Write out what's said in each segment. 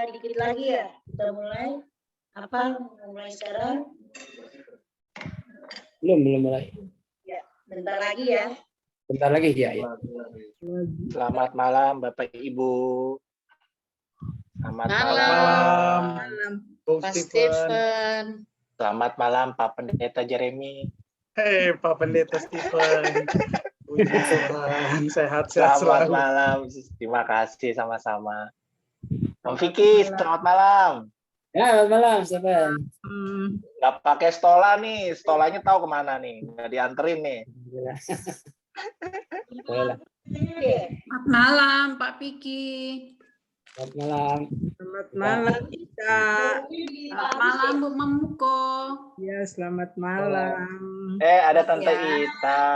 Dikit lagi ya, kita mulai. Apa? Mulai sekarang? Belum mulai. Ya, bentar lagi ya. Bentar lagi ya. Selamat malam Bapak Ibu. Selamat Malam. Bung Pak Stephen. Stephen. Selamat malam Pak Pendeta Jeremy. Hei Pak Pendeta Stephen. Puji Tuhan, sehat-sehat Selamat selalu. malam. Terima kasih sama-sama. Om Vicky, selamat malam. Ya, selamat malam, Stephen. Nggak pakai stola nih, stolanya tahu kemana nih? Nggak dianterin nih. Boleh lah. Selamat malam Pak Piki. Selamat malam. Selamat malam, Ika. Selamat malam Bu Mamuko. Ya, selamat malam. Ada Tante Ya. Ita.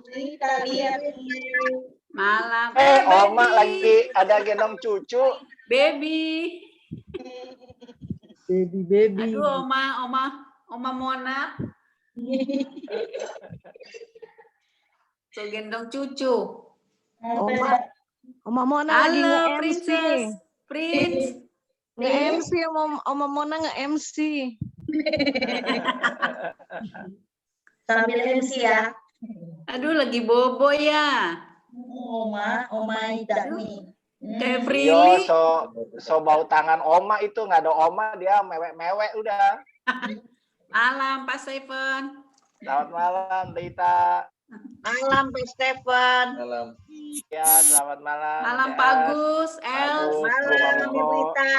Kita lihat Malam. Oma Baby. lagi ada gendong cucu. Baby. Baby. Aduh, Oma Mona. So gendong cucu. Oma Mona lagi Halo, nge-MC. Princess. Prince. Nge-MC, Oma Mona nge-MC. sambil MC ya. Aduh, lagi bobo ya. Oma Ida nih. Kayak Yo, Prilly. so bau tangan Oma itu nggak ada Oma dia mewek-mewek udah. Malam Pak Stephen. Selamat malam Tita. Malam Pak Stephen. Malam. Ya, selamat malam. Malam CS. Pak Agus. Els. Agus, Bu Malam Mamuko. Ibu Ita.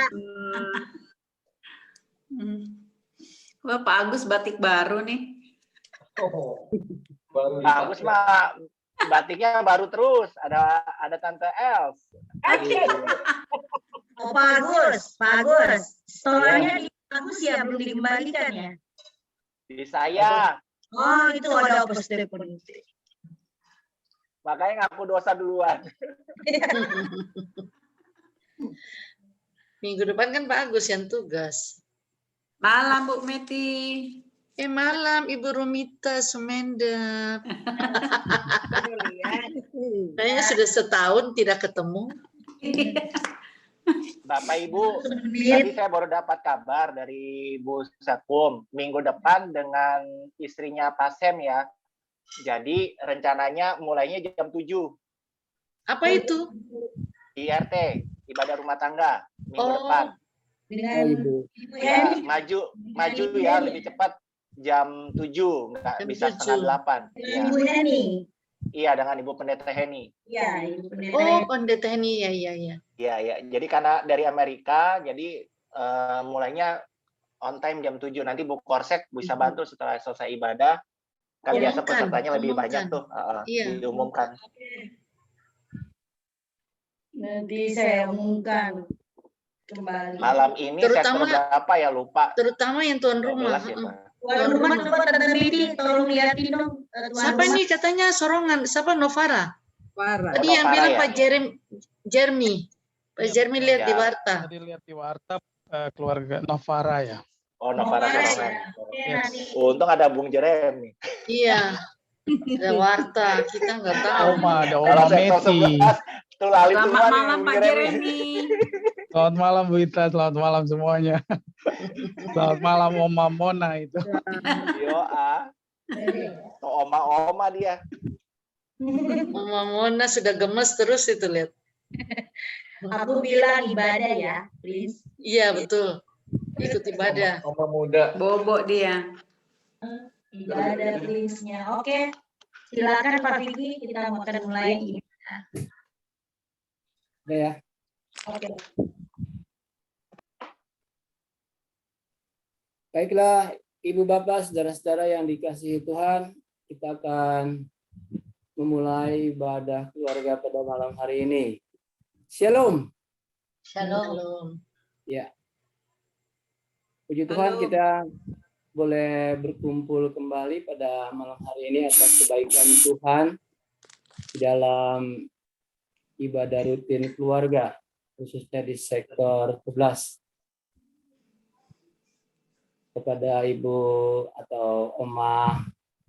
Wah, Pak Agus batik baru nih. Pak Agus mah batiknya baru terus. Ada Tante Els. Oh, Pak Agus. Stolanya di Agus ya belum dikembalikan ya. Di saya. Oh, itu ada Pak Stephen. Makanya ngaku dosa duluan. Minggu depan kan Pak Agus yang tugas. Malam Bu Meti. Malam Ibu Rumita Sumenda. Kayaknya sudah setahun tidak ketemu. Bapak Ibu, tadi saya baru dapat kabar dari Bu Sakum. Minggu depan dengan istrinya Pak Sem ya. Jadi rencananya mulainya jam 7. Apa itu? IRT, ibadah rumah tangga, minggu depan. Dengan Ibu. Ya, maju ya lebih cepat jam 7, nggak Jam bisa 7. setengah 8. Ya. Ibu Heni. Iya, dengan Ibu Pendeta Heni. Iya, Ibu Pendeta. Oh, Pendeta ini ya. Iya. Jadi karena dari Amerika, jadi mulainya on time jam 7. Nanti Bu Korsek bisa bantu setelah selesai ibadah. Kan biasa Umumkan, pesertanya lebih umumkan. banyak tuh. Iya. Diumumkan. Nanti saya umumkan kembali. Malam ini Terutama- sektor berapa ya lupa. Terutama yang tuan rumah. 12 ya, Pak. Tuan rumah coba Tante Medi tolong liatin dong. Tuan Siapa rumah. nih katanya sorongan? Siapa Novara? Parah. Tadi yang Novara bilang ya? Pak Jeremy. Pak Jeremy lihat Ya. di Warta. Tadi lihat di warta keluarga Novara ya. Oh, Novara Novara, Sorongan. Oke, Yes. nanti. Untung ada Bung Jeremy. Iya. Ada Warta. Kita nggak tahu. Ada Kalau Oma sektor Meti. 11 tuh lali Selamat semua nih malam Bung Pak Jeremy. Selamat malam Bu Ita, selamat malam semuanya. Selamat malam Oma Mona itu. Yo tuh oma dia. Mama Mona sudah gemes terus itu lihat. Aku bilang ibadah ya, please. Iya betul. Ikut ibadah. Oma muda. Bobo dia. Ibadah please-nya. Oke. Silakan Pak Vicky, kita akan mulai. Udah ya. Oke. Baiklah, Ibu Bapak, saudara-saudara yang dikasihi Tuhan, kita akan memulai ibadah keluarga pada malam hari ini. Shalom. Shalom. Ya. Puji Tuhan, Halo. kita boleh berkumpul kembali pada malam hari ini atas kebaikan Tuhan di dalam ibadah rutin keluarga, khususnya di sektor 11. Kepada Ibu atau Oma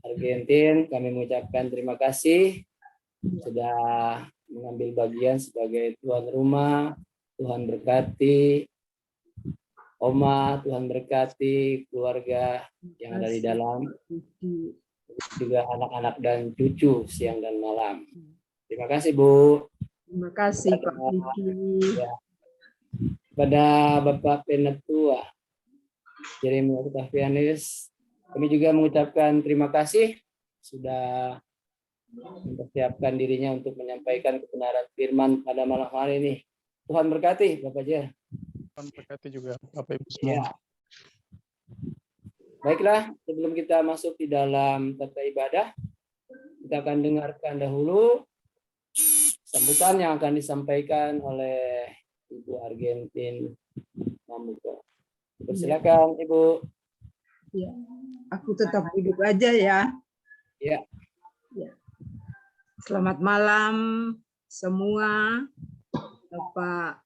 Argentin, kami mengucapkan terima kasih sudah mengambil bagian sebagai tuan rumah. Tuhan berkati Oma, Tuhan berkati keluarga yang ada di dalam, juga anak-anak dan cucu siang dan malam. Terima kasih Bu. Terima kasih Pak Diki. Ya. Pada Bapak Penatua Jeremy Octavianus, kami juga mengucapkan terima kasih sudah mempersiapkan dirinya untuk menyampaikan kebenaran firman pada malam hari ini. Tuhan berkati Bapak Jer. Tuhan berkati juga Bapak Ibu Ya. semua. Baiklah, sebelum kita masuk di dalam tata ibadah, kita akan dengarkan dahulu sambutan yang akan disampaikan oleh Ibu Argentin Mamuko. Silakan Ibu. Ya, aku tetap duduk aja ya. Ya. Ya. Selamat malam semua, Bapak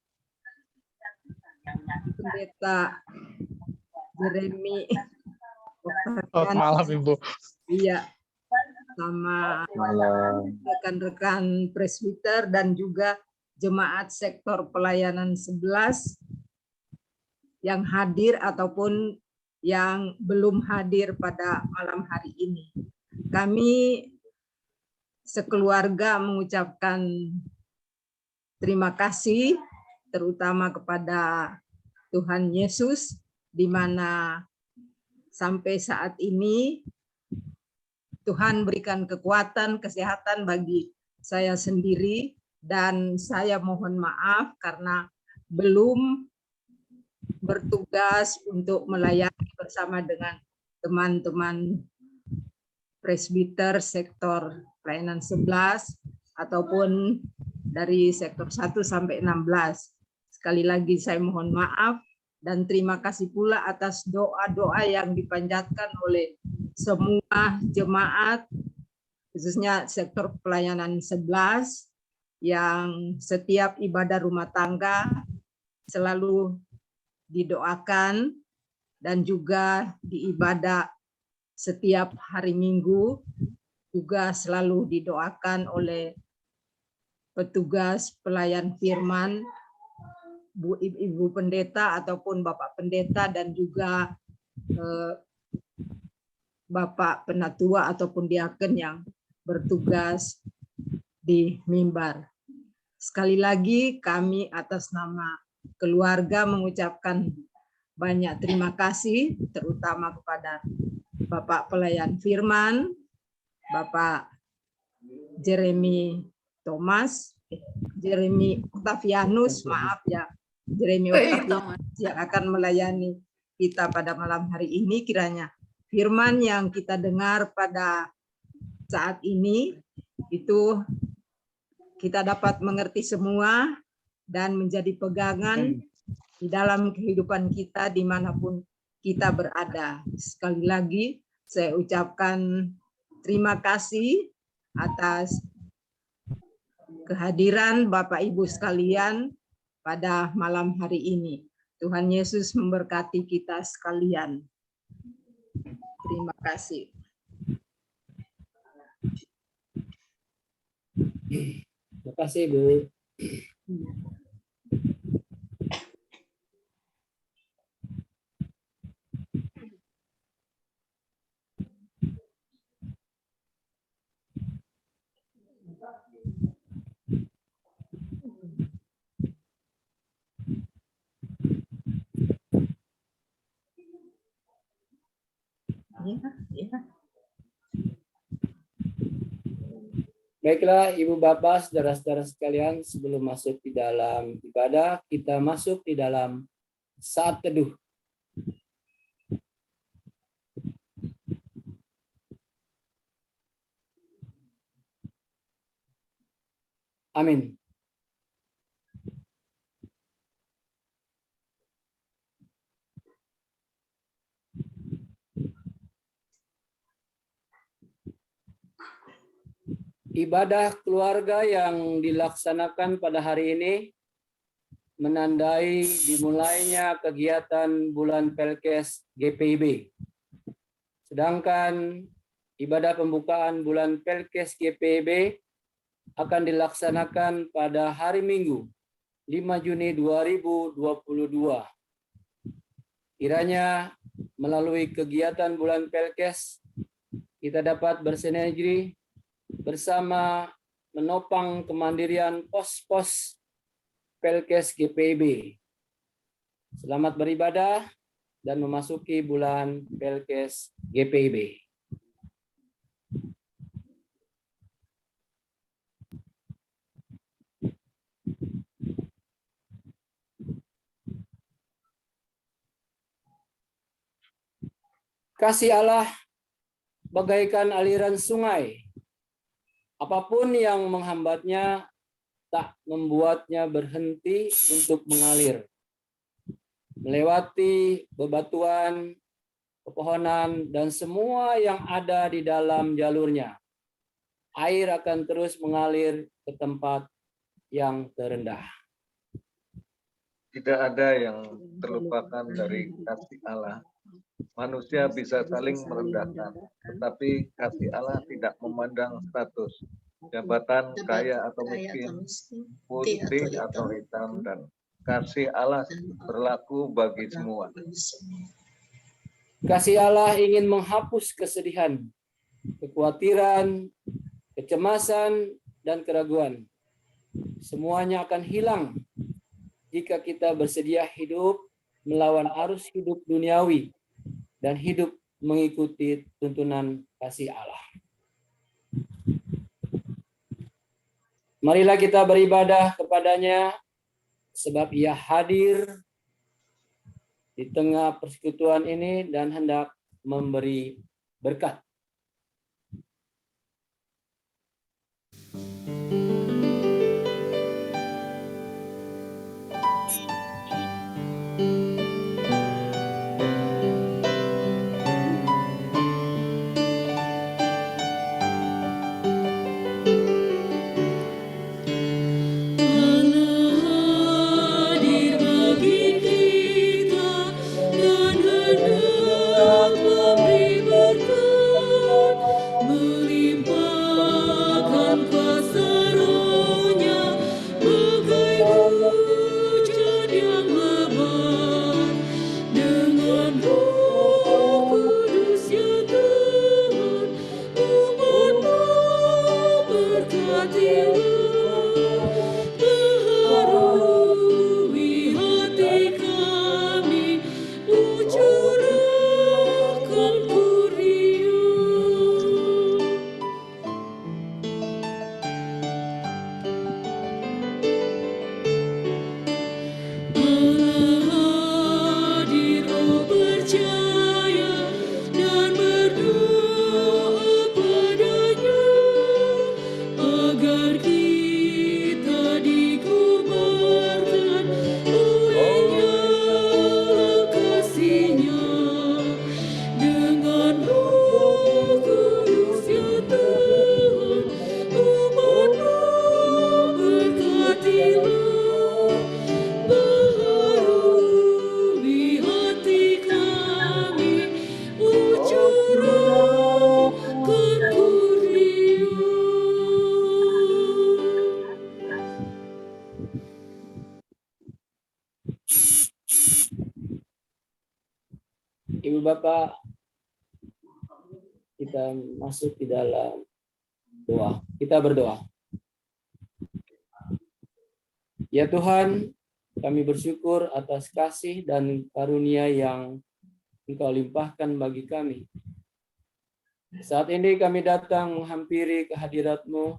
Pendeta Jeremy Selamat malam Ibu. Iya, sama rekan-rekan presbiter dan juga jemaat sektor pelayanan 11 yang hadir ataupun yang belum hadir pada malam hari ini. Kami sekeluarga mengucapkan terima kasih terutama kepada Tuhan Yesus, di mana sampai saat ini Tuhan berikan kekuatan, kesehatan bagi saya sendiri, dan saya mohon maaf karena belum bertugas untuk melayani bersama dengan teman-teman presbiter sektor pelayanan 11 ataupun dari sektor 1 sampai 16. Sekali lagi saya mohon maaf dan terima kasih pula atas doa-doa yang dipanjatkan oleh semua jemaat, khususnya sektor pelayanan 11 yang setiap ibadah rumah tangga selalu didoakan, dan juga di ibadah setiap hari Minggu juga selalu didoakan oleh petugas pelayan firman, Ibu Pendeta ataupun Bapak Pendeta, dan juga Bapak Penatua ataupun diaken yang bertugas di mimbar. Sekali lagi kami atas nama keluarga mengucapkan banyak terima kasih, terutama kepada Bapak Pelayan Firman, Bapak Jeremy Octavianus, maaf ya, Jeremy Octavianus yang akan melayani kita pada malam hari ini. Kiranya firman yang kita dengar pada saat ini itu kita dapat mengerti semua dan menjadi pegangan di dalam kehidupan kita dimanapun kita berada. Sekali lagi saya ucapkan terima kasih atas kehadiran Bapak Ibu sekalian pada malam hari ini. Tuhan Yesus memberkati kita sekalian. Terima kasih. Terima kasih Bu. Baiklah Ibu Bapak, saudara-saudara sekalian, sebelum masuk di dalam ibadah, kita masuk di dalam saat teduh. Amin. Ibadah keluarga yang dilaksanakan pada hari ini menandai dimulainya kegiatan bulan Pelkes GPIB. Sedangkan ibadah pembukaan bulan Pelkes GPIB akan dilaksanakan pada hari Minggu 5 Juni 2022. Kiranya melalui kegiatan bulan Pelkes kita dapat bersinergi bersama menopang kemandirian pos-pos Pelkes GPIB. Selamat beribadah dan memasuki bulan Pelkes GPIB. Kasih Allah bagaikan aliran sungai. Apapun yang menghambatnya tak membuatnya berhenti untuk mengalir. Melewati bebatuan, pepohonan, dan semua yang ada di dalam jalurnya. Air akan terus mengalir ke tempat yang terendah. Tidak ada yang terlupakan dari kasih Allah. Manusia bisa saling merendahkan, tetapi kasih Allah tidak memandang status, jabatan, kaya atau miskin, putih atau hitam, dan kasih Allah berlaku bagi semua. Kasih Allah ingin menghapus kesedihan, kekhawatiran, kecemasan, dan keraguan. Semuanya akan hilang jika kita bersedia hidup melawan arus hidup duniawi dan hidup mengikuti tuntunan kasih Allah. Marilah kita beribadah kepadanya sebab Ia hadir di tengah persekutuan ini dan hendak memberi berkat. Ibu Bapak, kita masuk di dalam doa. Kita berdoa. Ya Tuhan, kami bersyukur atas kasih dan karunia yang Engkau limpahkan bagi kami. Saat ini kami datang menghampiri kehadirat-Mu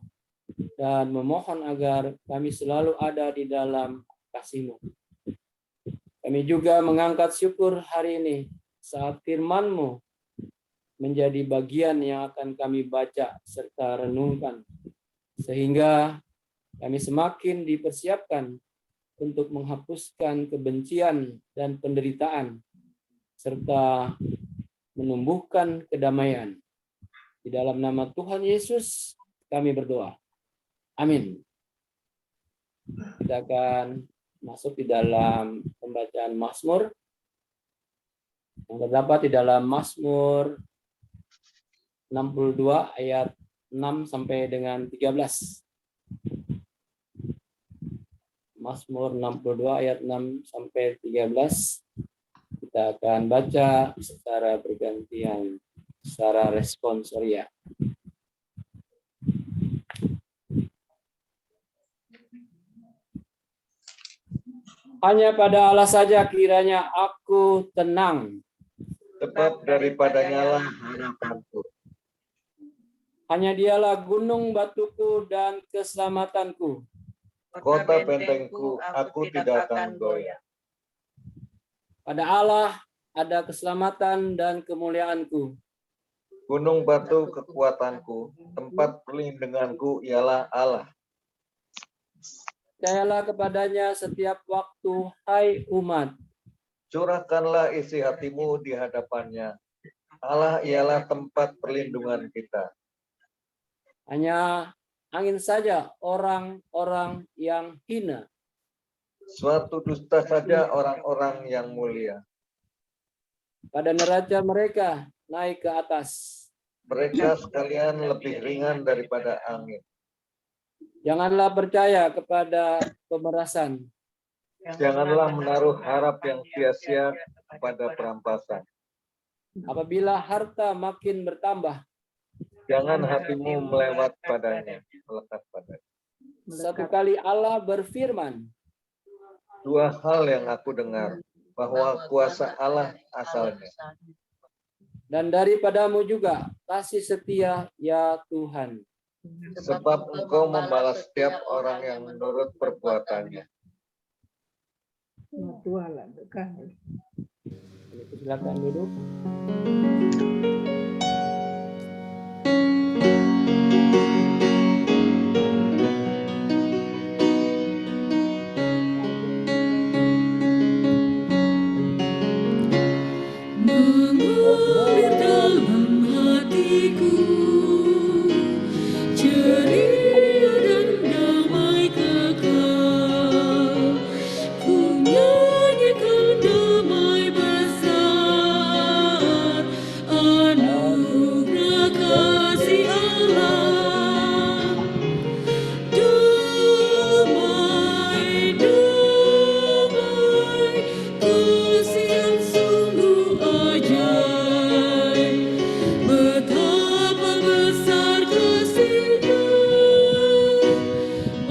dan memohon agar kami selalu ada di dalam kasih-Mu. Kami juga mengangkat syukur hari ini saat firman-Mu menjadi bagian yang akan kami baca serta renungkan, sehingga kami semakin dipersiapkan untuk menghapuskan kebencian dan penderitaan, serta menumbuhkan kedamaian. Di dalam nama Tuhan Yesus kami berdoa. Amin. Kita akan masuk di dalam pembacaan Mazmur yang terdapat di dalam Mazmur 62 ayat 6 sampai dengan 13. Mazmur 62 ayat 6 sampai 13. Kita akan baca secara bergantian, secara responsoria. Hanya pada Allah saja kiranya aku tenang. Sebab daripadanya lah harapanku. Hanya dialah gunung batuku dan keselamatanku. Kota bentengku, aku tidak akan goyah. Pada Allah ada keselamatan dan kemuliaanku. Gunung batu kekuatanku, tempat perlindunganku ialah Allah. Percayalah kepadanya setiap waktu, hai umat. Curahkanlah isi hatimu di hadapannya. Allah ialah tempat perlindungan kita. Hanya angin saja orang-orang yang hina. Suatu dusta saja orang-orang yang mulia. Pada neraca mereka naik ke atas. Mereka sekalian lebih ringan daripada angin. Janganlah percaya kepada pemerasan. Janganlah menaruh harap yang sia-sia pada perampasan. Apabila harta makin bertambah, Jangan hatimu melewat padanya, melekat padanya. satu kali Allah berfirman, Dua hal yang aku dengar, bahwa kuasa Allah asalnya. dan daripadamu juga kasih setia ya Tuhan. Sebab engkau membalas setiap orang yang menurut perbuatannya. Silakan duduk. Mengalir dalam hatiku ceria dan damai kekal. Ku nyanyikan damai besar, anugerah kasih Allah. Damai, damai, kasih yang sungguh ajaib. Betapa besar kasih-Nya,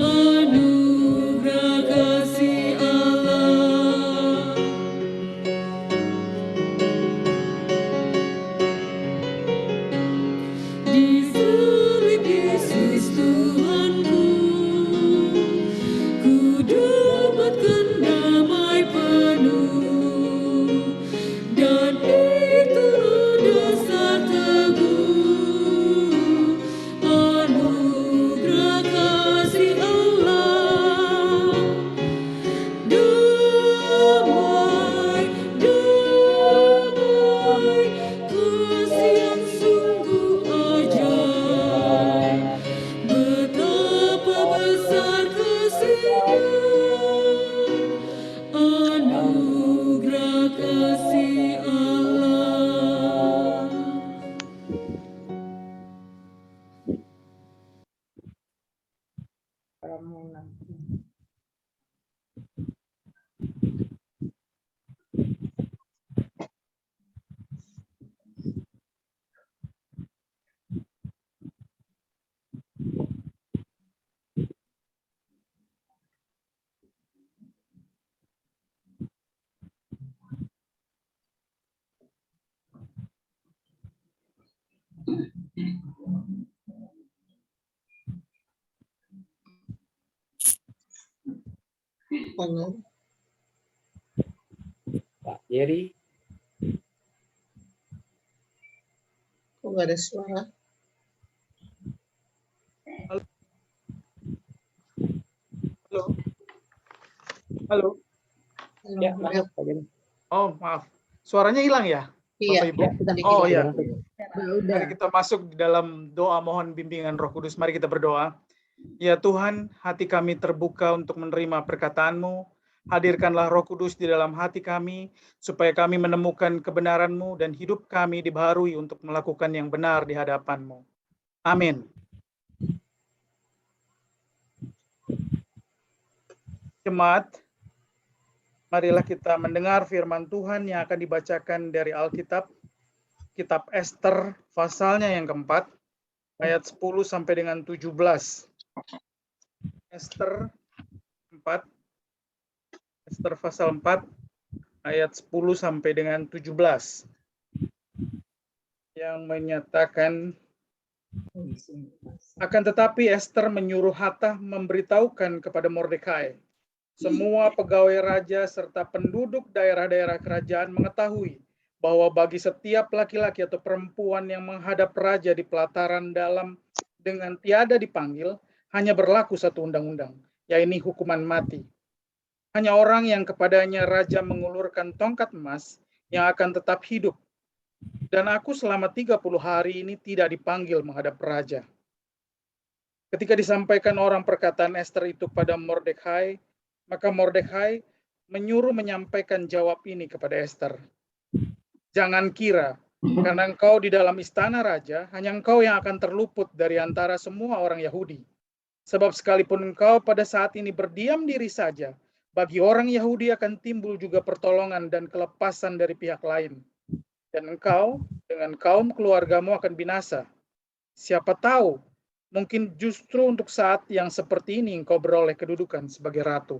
anugerah kasih Allah. Disalib Yesus Tuhanku, ku dapatkan damai penuh, dan itulah dasar teguh, anugerah kasih Allah. Damai, damai, kasih yang sungguh ajaib. Betapa besar kasih-Nya, anugerah kasih Allah. Pak Jerry. Kok nggak ada suara? Halo. Ya, masuk Pak Jerry. Oh, maaf. Suaranya hilang ya? Iya, Bapak, Ibu? tadi Oh hilang. ya. Mari kita masuk di dalam doa mohon bimbingan Roh Kudus. Mari kita berdoa. Ya Tuhan, hati kami terbuka untuk menerima perkataan-Mu. Hadirkanlah Roh Kudus di dalam hati kami, supaya kami menemukan kebenaran-Mu dan hidup kami dibaharui untuk melakukan yang benar di hadapan-Mu. Amin. Jemaat, marilah kita mendengar firman Tuhan yang akan dibacakan dari Alkitab, Kitab Ester, pasalnya yang keempat, ayat 10 sampai dengan 17. Ester 4, Ester pasal 4, ayat 10 sampai dengan 17. Yang menyatakan, akan tetapi Ester menyuruh Hathach memberitahukan kepada Mordekai, semua pegawai raja serta penduduk daerah-daerah kerajaan mengetahui bahwa bagi setiap laki-laki atau perempuan yang menghadap raja di pelataran dalam dengan tiada dipanggil, hanya berlaku satu undang-undang, yaitu hukuman mati. Hanya orang yang kepadanya raja mengulurkan tongkat emas yang akan tetap hidup. Dan aku selama 30 hari ini tidak dipanggil menghadap raja. Ketika disampaikan orang perkataan Ester itu pada Mordekai, maka Mordekai menyuruh menyampaikan jawab ini kepada Ester. Jangan kira, karena engkau di dalam istana raja, hanya engkau yang akan terluput dari antara semua orang Yahudi. Sebab sekalipun engkau pada saat ini berdiam diri saja, bagi orang Yahudi akan timbul juga pertolongan dan kelepasan dari pihak lain. Dan engkau dengan kaum keluargamu akan binasa. Siapa tahu, mungkin justru untuk saat yang seperti ini engkau beroleh kedudukan sebagai ratu.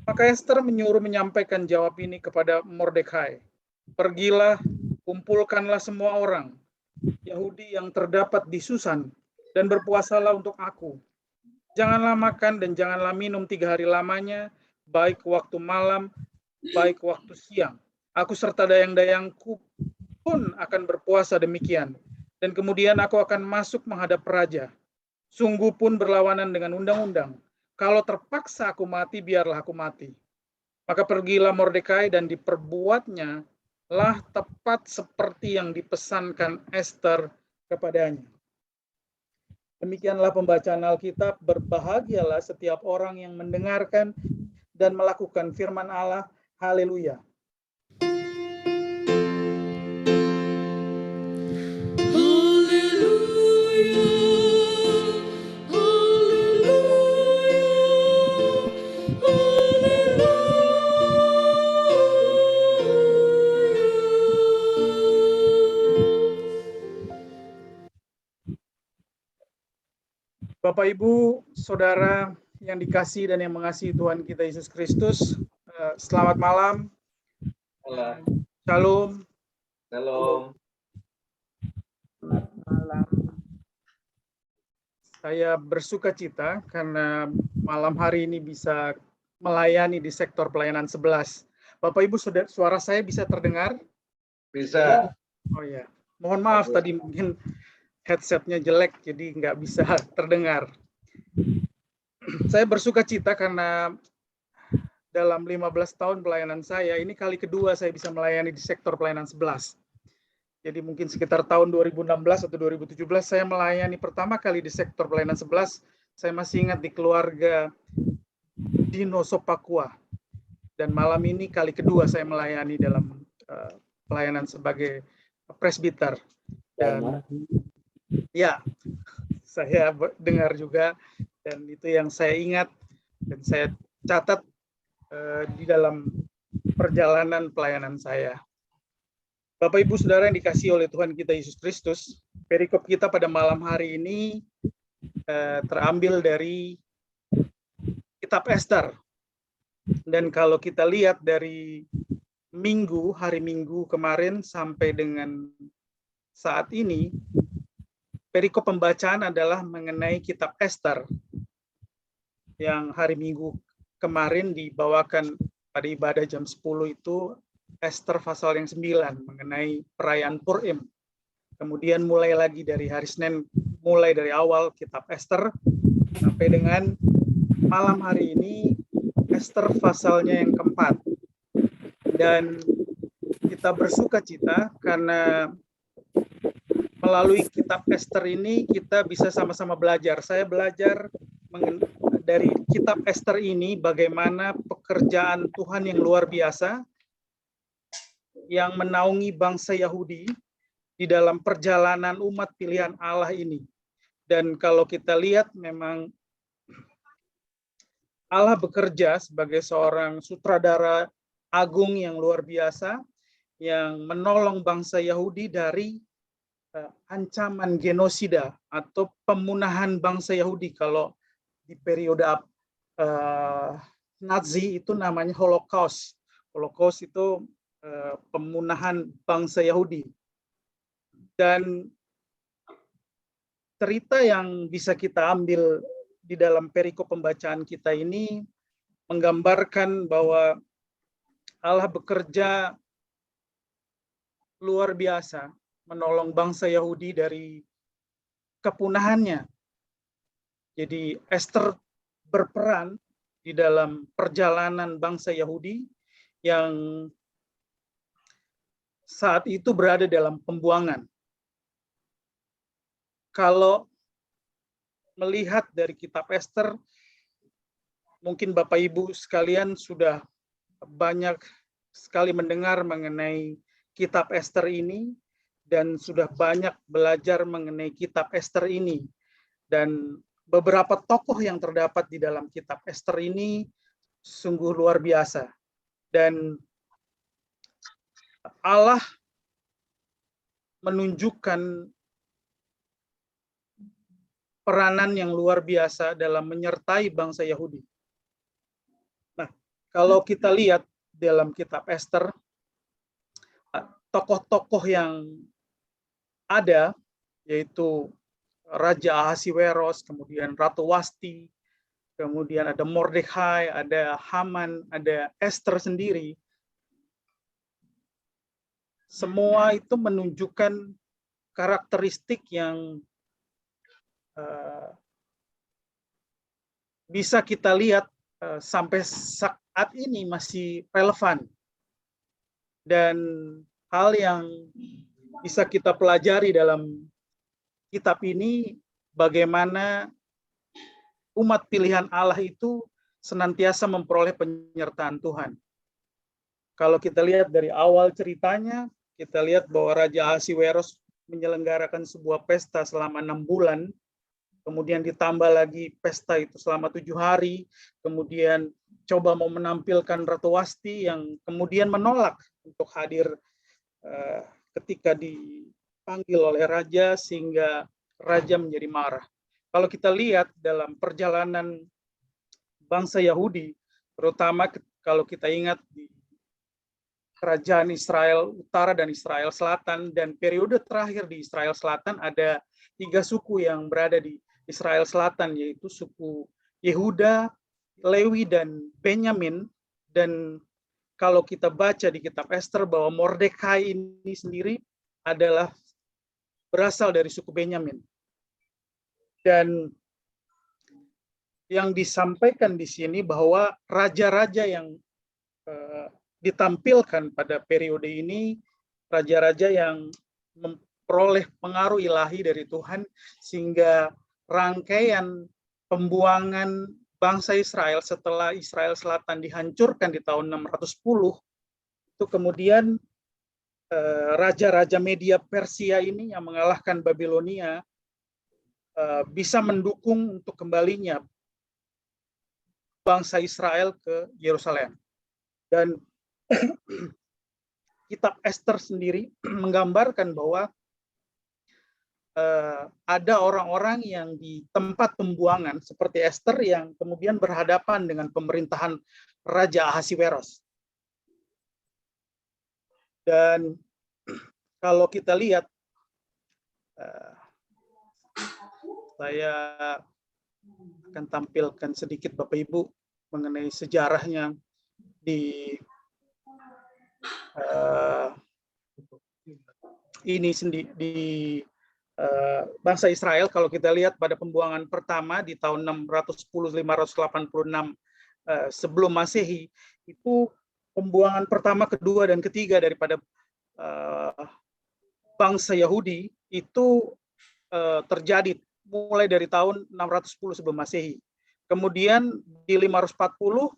Maka Ester menyuruh menyampaikan jawab ini kepada Mordekai. Pergilah, kumpulkanlah semua orang Yahudi yang terdapat di Susan, dan berpuasalah untuk aku. Janganlah makan dan janganlah minum 3 hari lamanya, baik waktu malam, baik waktu siang. Aku serta dayang-dayangku pun akan berpuasa demikian. Dan kemudian aku akan masuk menghadap raja. Sungguh pun berlawanan dengan undang-undang. Kalau terpaksa aku mati, biarlah aku mati. Maka pergilah Mordekai dan diperbuatnya lah tepat seperti yang dipesankan Ester kepadanya. Demikianlah pembacaan Alkitab. Berbahagialah setiap orang yang mendengarkan dan melakukan firman Allah. Haleluya. Bapak, Ibu, Saudara yang dikasihi dan yang mengasihi Tuhan kita Yesus Kristus, selamat malam. Shalom. Shalom. Selamat malam. Saya bersuka cita karena malam hari ini bisa melayani di sektor pelayanan 11. Bapak, Ibu, suara saya bisa terdengar? Bisa. Oh ya, mohon maaf tadi mungkin headsetnya jelek, jadi nggak bisa terdengar. Saya bersuka cita karena dalam 15 tahun pelayanan saya, ini kali kedua saya bisa melayani di sektor pelayanan 11. Jadi mungkin sekitar tahun 2016 atau 2017 saya melayani pertama kali di sektor pelayanan 11. Saya masih ingat di keluarga Dino Sopakua. Dan malam ini kali kedua saya melayani dalam pelayanan sebagai presbiter. Dan ya, saya dengar juga, dan itu yang saya ingat dan saya catat di dalam perjalanan pelayanan saya. Bapak, Ibu, Saudara yang dikasihi oleh Tuhan kita Yesus Kristus, perikop kita pada malam hari ini terambil dari Kitab Ester. Dan kalau kita lihat dari hari Minggu kemarin sampai dengan saat ini, perikop pembacaan adalah mengenai Kitab Ester yang hari Minggu kemarin dibawakan pada ibadah jam 10 itu Ester pasal yang 9 mengenai perayaan Purim. Kemudian mulai lagi dari hari Senin, mulai dari awal Kitab Ester sampai dengan malam hari ini Ester pasalnya yang keempat. Dan kita bersuka cita karena melalui Kitab Ester ini kita bisa sama-sama belajar. Saya belajar dari Kitab Ester ini bagaimana pekerjaan Tuhan yang luar biasa yang menaungi bangsa Yahudi di dalam perjalanan umat pilihan Allah ini. Dan kalau kita lihat memang Allah bekerja sebagai seorang sutradara agung yang luar biasa yang menolong bangsa Yahudi dari ancaman genosida atau pemunahan bangsa Yahudi. Kalau di periode Nazi itu namanya Holocaust. Holocaust itu pemunahan bangsa Yahudi. Dan cerita yang bisa kita ambil di dalam perikop pembacaan kita ini menggambarkan bahwa Allah bekerja luar biasa menolong bangsa Yahudi dari kepunahannya. Jadi Esther berperan di dalam perjalanan bangsa Yahudi yang saat itu berada dalam pembuangan. Kalau melihat dari kitab Esther, mungkin Bapak Ibu sekalian sudah banyak sekali mendengar mengenai kitab Esther ini dan sudah banyak belajar mengenai kitab Esther ini. Dan beberapa tokoh yang terdapat di dalam kitab Esther ini sungguh luar biasa. Dan Allah menunjukkan peranan yang luar biasa dalam menyertai bangsa Yahudi. Nah, kalau kita lihat dalam kitab Esther, tokoh-tokoh yang ada, yaitu Raja Ahasiweros, kemudian Ratu Wasti, kemudian ada Mordekhai, ada Haman, ada Esther sendiri. Semua itu menunjukkan karakteristik yang bisa kita lihat sampai saat ini masih relevan. Dan hal yang bisa kita pelajari dalam kitab ini, bagaimana umat pilihan Allah itu senantiasa memperoleh penyertaan Tuhan. Kalau kita lihat dari awal ceritanya, kita lihat bahwa Raja Ahasiweros menyelenggarakan sebuah pesta selama 6 bulan, kemudian ditambah lagi pesta itu selama 7 hari, kemudian coba mau menampilkan Ratu Wasti yang kemudian menolak untuk hadir ketika dipanggil oleh raja, sehingga raja menjadi marah. Kalau kita lihat dalam perjalanan bangsa Yahudi, terutama kalau kita ingat di kerajaan Israel Utara dan Israel Selatan, dan periode terakhir di Israel Selatan ada 3 suku yang berada di Israel Selatan, yaitu suku Yehuda, Lewi, dan Benyamin. Dan kalau kita baca di kitab Esther bahwa Mordekhai ini sendiri adalah berasal dari suku Benyamin. Dan yang disampaikan di sini bahwa raja-raja yang ditampilkan pada periode ini, raja-raja yang memperoleh pengaruh ilahi dari Tuhan, sehingga rangkaian pembuangan bangsa Israel setelah Israel Selatan dihancurkan di tahun 610, itu kemudian raja-raja Media Persia ini yang mengalahkan Babilonia bisa mendukung untuk kembalinya bangsa Israel ke Yerusalem. Dan kitab Esther sendiri menggambarkan bahwa ada orang-orang yang di tempat pembuangan seperti Esther yang kemudian berhadapan dengan pemerintahan Raja Ahasiweros. Dan kalau kita lihat, saya akan tampilkan sedikit Bapak Ibu mengenai sejarahnya di ini sendiri di bangsa Israel. Kalau kita lihat pada pembuangan pertama di tahun 610-586 sebelum Masehi, itu pembuangan pertama, kedua, dan ketiga daripada bangsa Yahudi itu terjadi mulai dari tahun 610 sebelum Masehi. Kemudian di 540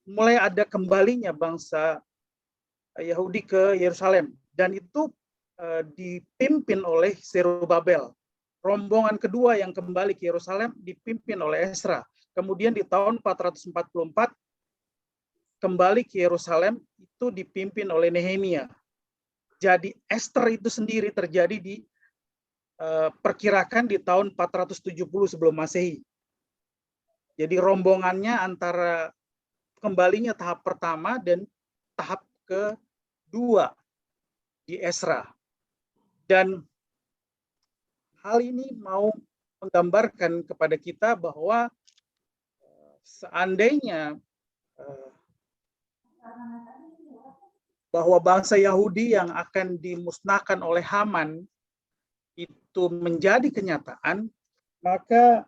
mulai ada kembalinya bangsa Yahudi ke Yerusalem, dan itu dipimpin oleh Zerubabel. Rombongan kedua yang kembali ke Yerusalem dipimpin oleh Ezra. kemudian di tahun 444 kembali ke Yerusalem itu dipimpin oleh Nehemia. Jadi Ester itu sendiri terjadi di perkirakan di tahun 470 sebelum Masehi. Jadi rombongannya antara kembalinya tahap pertama dan tahap kedua di Esra. Dan hal ini mau menggambarkan kepada kita bahwa seandainya bahwa bangsa Yahudi yang akan dimusnahkan oleh Haman itu menjadi kenyataan, maka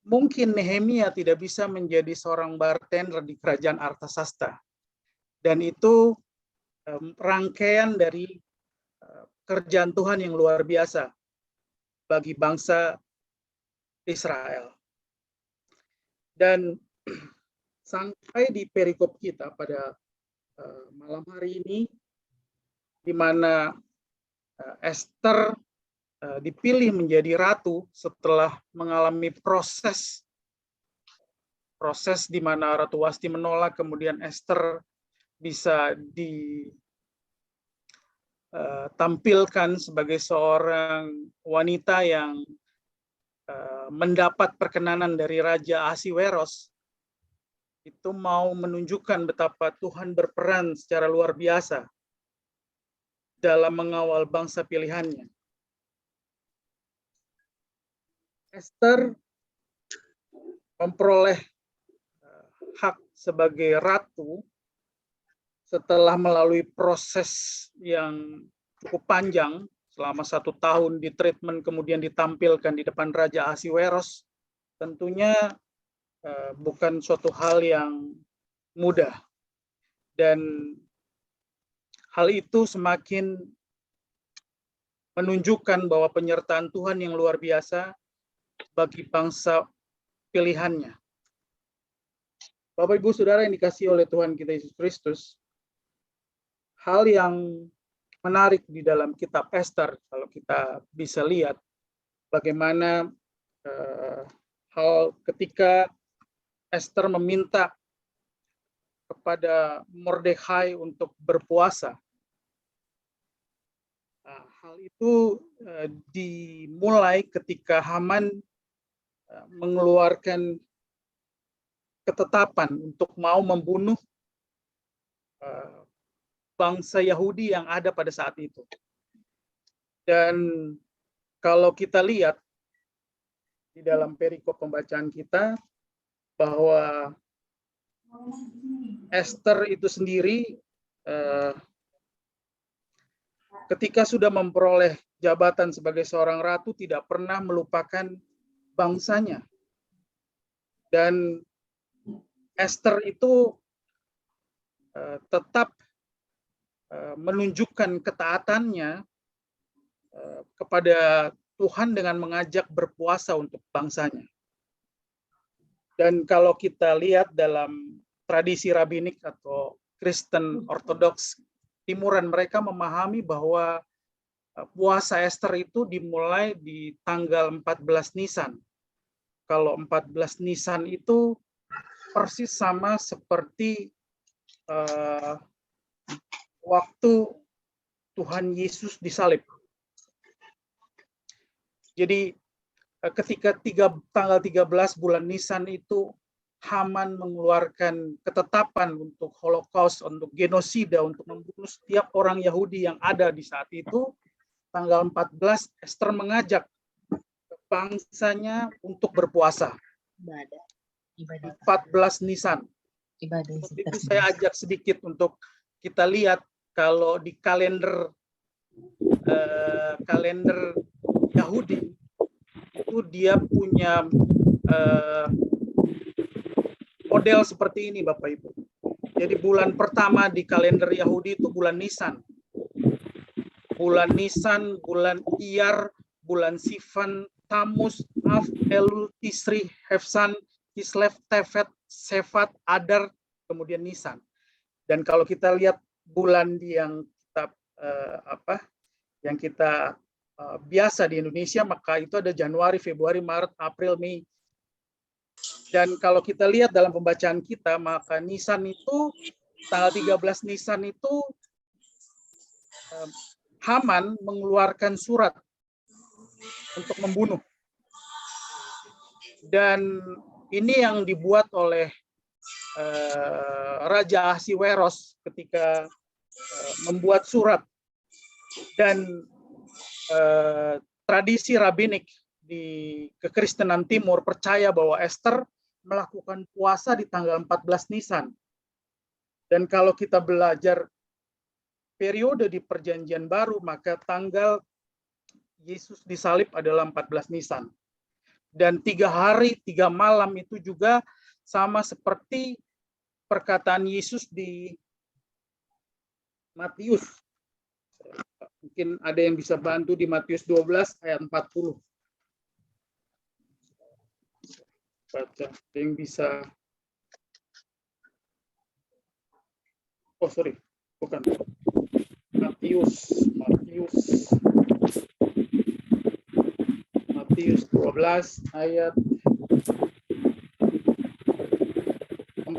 mungkin Nehemia tidak bisa menjadi seorang bartender di kerajaan Artasasta. Dan itu rangkaian dari kerjaan Tuhan yang luar biasa bagi bangsa Israel. Dan sampai di perikop kita pada malam hari ini, di mana Ester dipilih menjadi ratu setelah mengalami proses di mana Ratu Wasti menolak, kemudian Ester bisa ditampilkan sebagai seorang wanita yang mendapat perkenanan dari Raja Ahasiweros. Itu mau menunjukkan betapa Tuhan berperan secara luar biasa dalam mengawal bangsa pilihannya. Ester memperoleh hak sebagai ratu setelah melalui proses yang cukup panjang selama 1 tahun di treatment, kemudian ditampilkan di depan Raja Ahasiweros. Tentunya bukan suatu hal yang mudah, dan hal itu semakin menunjukkan bahwa penyertaan Tuhan yang luar biasa bagi bangsa pilihannya. Bapak Ibu Saudara yang dikasihi oleh Tuhan kita Yesus Kristus, hal yang menarik di dalam kitab Ester, kalau kita bisa lihat bagaimana hal ketika Ester meminta kepada Mordekhai untuk berpuasa. Hal itu dimulai ketika Haman mengeluarkan ketetapan untuk mau membunuh bangsa Yahudi yang ada pada saat itu. Dan kalau kita lihat di dalam perikop pembacaan kita, bahwa Ester itu sendiri ketika sudah memperoleh jabatan sebagai seorang ratu tidak pernah melupakan bangsanya. Dan Ester itu tetap menunjukkan ketaatannya kepada Tuhan dengan mengajak berpuasa untuk bangsanya. Dan kalau kita lihat dalam tradisi rabbinik atau Kristen Ortodoks Timuran, mereka memahami bahwa puasa Ester itu dimulai di tanggal 14 Nisan. Kalau 14 Nisan itu persis sama seperti waktu Tuhan Yesus disalib. Jadi ketika tanggal 13 bulan Nisan itu Haman mengeluarkan ketetapan untuk Holocaust, untuk genosida, untuk membunuh setiap orang Yahudi yang ada di saat itu, tanggal 14 Ester mengajak bangsanya untuk berpuasa. 14 Nisan. Itu saya ajak sedikit untuk kita lihat kalau di kalender Yahudi itu dia punya model seperti ini, Bapak Ibu. Jadi bulan pertama di kalender Yahudi itu bulan Nisan. Bulan Nisan, bulan Iyar, bulan Sivan, Tammuz, Av, Elul, Tisri, Hefsan, Kislev, Tevet, Sefat, Adar, kemudian Nisan. Dan kalau kita lihat bulan yang kita biasa di Indonesia, maka itu ada Januari, Februari, Maret, April, Mei. Dan kalau kita lihat dalam pembacaan kita, maka Nisan itu, tanggal 13 Nisan itu, Haman mengeluarkan surat untuk membunuh. Dan ini yang dibuat oleh Raja Ahasiweros ketika membuat surat. Dan tradisi rabbinik di kekristenan Timur percaya bahwa Esther melakukan puasa di tanggal 14 Nisan. Dan kalau kita belajar periode di Perjanjian Baru, maka tanggal Yesus disalib adalah 14 Nisan. Dan 3 hari 3 malam itu juga sama seperti perkataan Yesus di Matius. Mungkin ada yang bisa bantu di Matius 12 ayat 40. Baca, yang bisa. Oh sorry, bukan. Matius 12 ayat 40.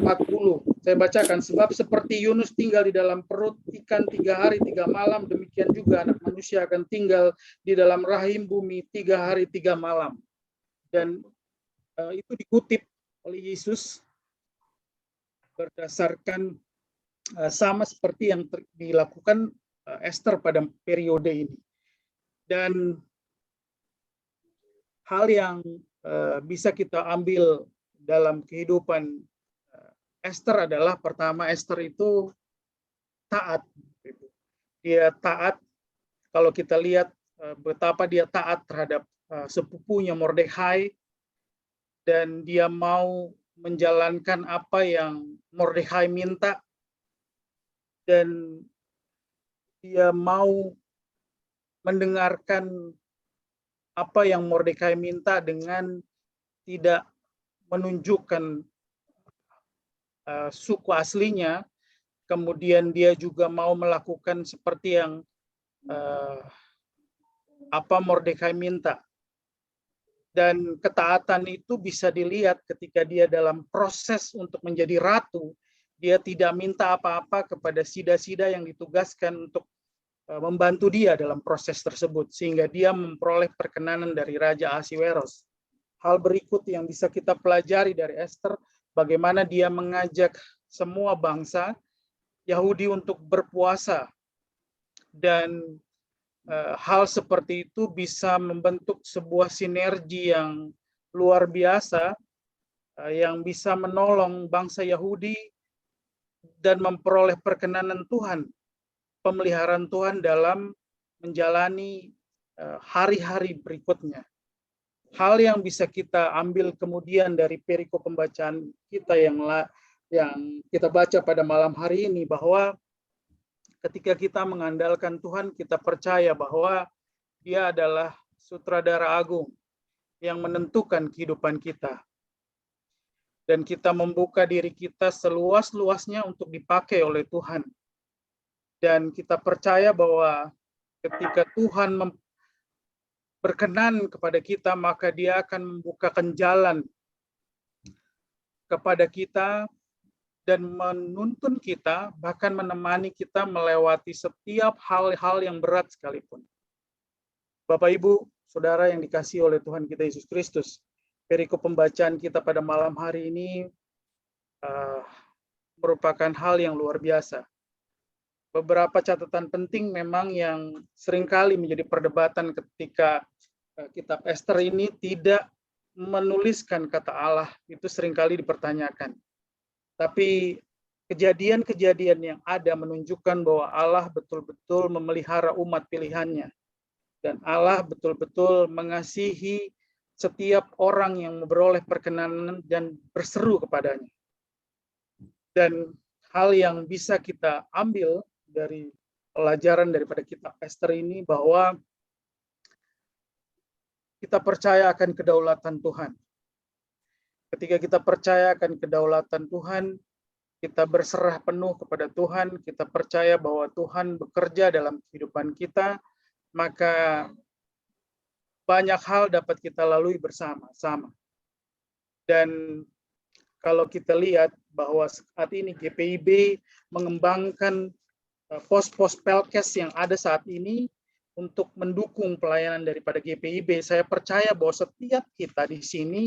Saya bacakan, sebab seperti Yunus tinggal di dalam perut ikan 3 hari 3 malam, demikian juga anak manusia akan tinggal di dalam rahim bumi 3 hari 3 malam. Dan itu dikutip oleh Yesus berdasarkan sama seperti yang dilakukan Esther pada periode ini. Dan hal yang bisa kita ambil dalam kehidupan Esther adalah, pertama, Esther itu taat. Dia taat, kalau kita lihat betapa dia taat terhadap sepupunya Mordekhai, dan dia mau menjalankan apa yang Mordekhai minta, dan dia mau mendengarkan apa yang Mordekhai minta dengan tidak menunjukkan suku aslinya. Kemudian dia juga mau melakukan seperti yang apa Mordekhai minta. Dan ketaatan itu bisa dilihat ketika dia dalam proses untuk menjadi ratu. Dia tidak minta apa-apa kepada sida-sida yang ditugaskan untuk membantu dia dalam proses tersebut, sehingga dia memperoleh perkenanan dari Raja Ahasiweros. Hal berikut yang bisa kita pelajari dari Esther, bagaimana dia mengajak semua bangsa Yahudi untuk berpuasa. Dan hal seperti itu bisa membentuk sebuah sinergi yang luar biasa, yang bisa menolong bangsa Yahudi dan memperoleh perkenanan Tuhan, pemeliharaan Tuhan dalam menjalani hari-hari berikutnya. Hal yang bisa kita ambil kemudian dari perikop pembacaan kita yang kita baca pada malam hari ini, bahwa ketika kita mengandalkan Tuhan, kita percaya bahwa Dia adalah sutradara agung yang menentukan kehidupan kita. Dan kita membuka diri kita seluas-luasnya untuk dipakai oleh Tuhan. Dan kita percaya bahwa ketika Tuhan berkenan kepada kita, maka Dia akan membukakan jalan kepada kita dan menuntun kita, bahkan menemani kita melewati setiap hal-hal yang berat sekalipun. Bapak, Ibu, Saudara yang dikasihi oleh Tuhan kita Yesus Kristus, perikop pembacaan kita pada malam hari ini merupakan hal yang luar biasa. Beberapa catatan penting memang yang seringkali menjadi perdebatan ketika kitab Esther ini tidak menuliskan kata Allah, itu seringkali dipertanyakan. Tapi kejadian-kejadian yang ada menunjukkan bahwa Allah betul-betul memelihara umat pilihannya. Dan Allah betul-betul mengasihi setiap orang yang memperoleh perkenanan dan berseru kepadanya. Dan hal yang bisa kita ambil dari pelajaran daripada kitab Esther ini, bahwa kita percaya akan kedaulatan Tuhan. Ketika kita percaya akan kedaulatan Tuhan, kita berserah penuh kepada Tuhan, kita percaya bahwa Tuhan bekerja dalam kehidupan kita, maka banyak hal dapat kita lalui bersama-sama. Dan kalau kita lihat bahwa saat ini GPIB mengembangkan pos-pos Pelkes yang ada saat ini untuk mendukung pelayanan daripada GPIB. Saya percaya bahwa setiap kita di sini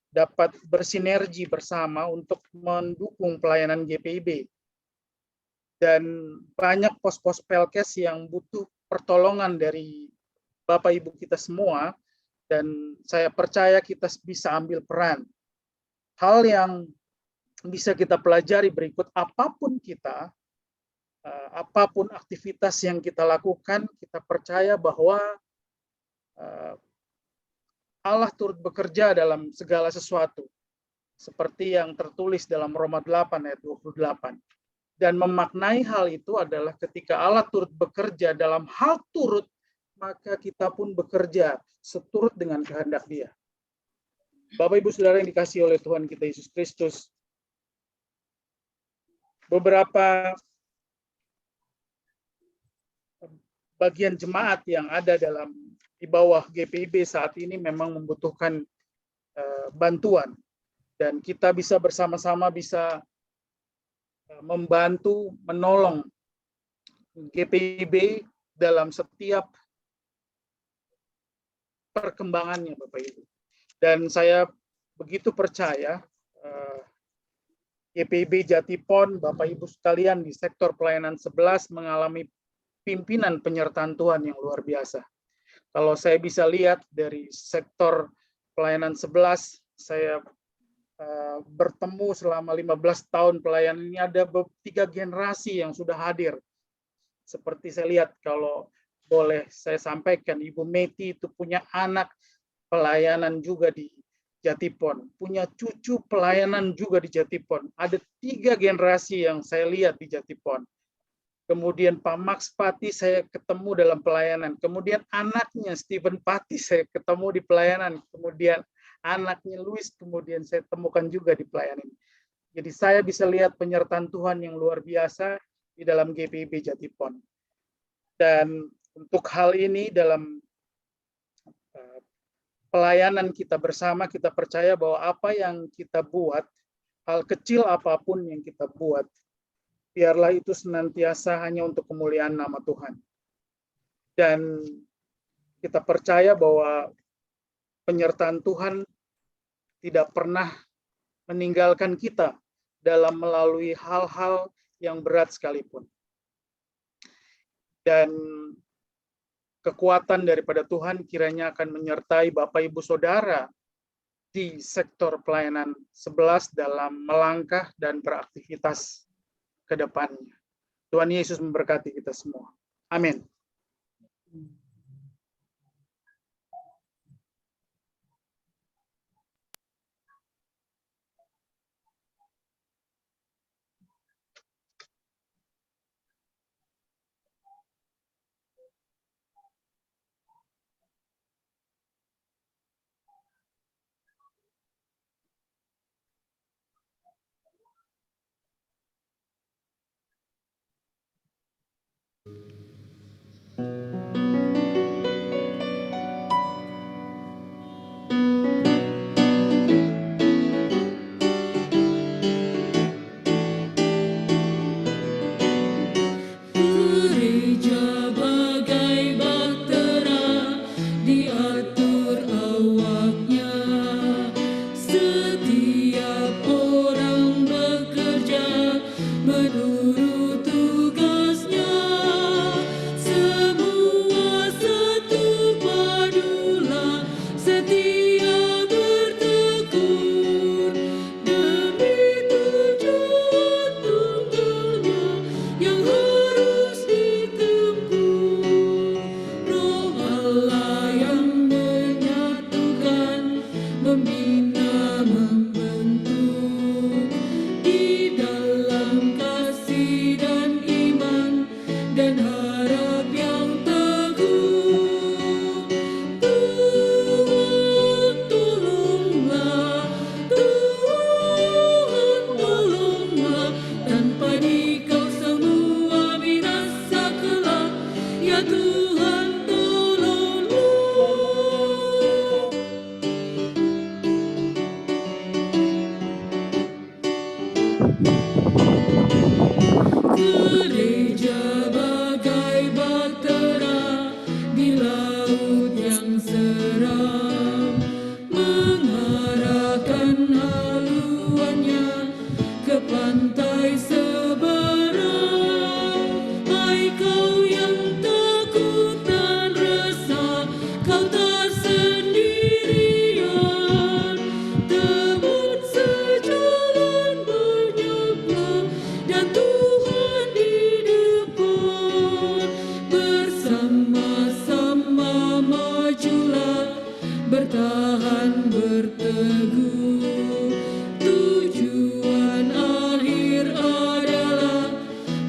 dapat bersinergi bersama untuk mendukung pelayanan GPIB. Dan banyak pos-pos Pelkes yang butuh pertolongan dari Bapak Ibu kita semua, dan saya percaya kita bisa ambil peran. Hal yang bisa kita pelajari berikut, apapun kita, apapun aktivitas yang kita lakukan, kita percaya bahwa Allah turut bekerja dalam segala sesuatu. Seperti yang tertulis dalam Roma 8 ayat 28. Dan memaknai hal itu adalah ketika Allah turut bekerja dalam hal turut, maka kita pun bekerja seturut dengan kehendak Dia. Bapak Ibu Saudara yang dikasihi oleh Tuhan kita Yesus Kristus, beberapa bagian jemaat yang ada di bawah GPIB saat ini memang membutuhkan bantuan, dan kita bisa bersama-sama bisa membantu, menolong GPIB dalam setiap perkembangannya, Bapak Ibu. Dan saya begitu percaya GPIB Jatipon, Bapak Ibu sekalian di sektor pelayanan 11 mengalami pimpinan penyertaan Tuhan yang luar biasa. Kalau saya bisa lihat dari sektor pelayanan 11, saya bertemu selama 15 tahun pelayanan ini, ada 3 generasi yang sudah hadir. Seperti saya lihat, kalau boleh saya sampaikan, Ibu Meti itu punya anak pelayanan juga di Jatipon, punya cucu pelayanan juga di Jatipon. Ada 3 generasi yang saya lihat di Jatipon. Kemudian Pak Max Pati saya ketemu dalam pelayanan. Kemudian anaknya Stephen Pati saya ketemu di pelayanan. Kemudian anaknya Louis kemudian saya temukan juga di pelayanan. Jadi saya bisa lihat penyertaan Tuhan yang luar biasa di dalam GPIB Jatipon. Dan untuk hal ini dalam pelayanan kita bersama, kita percaya bahwa apa yang kita buat, hal kecil apapun yang kita buat, biarlah itu senantiasa hanya untuk kemuliaan nama Tuhan. Dan kita percaya bahwa penyertaan Tuhan tidak pernah meninggalkan kita dalam melalui hal-hal yang berat sekalipun. Dan kekuatan daripada Tuhan kiranya akan menyertai Bapak Ibu Saudara di sektor pelayanan 11 dalam melangkah dan beraktivitas ke depannya. Tuhan Yesus memberkati kita semua. Amin. bertahan berteguh. Tujuan akhir adalah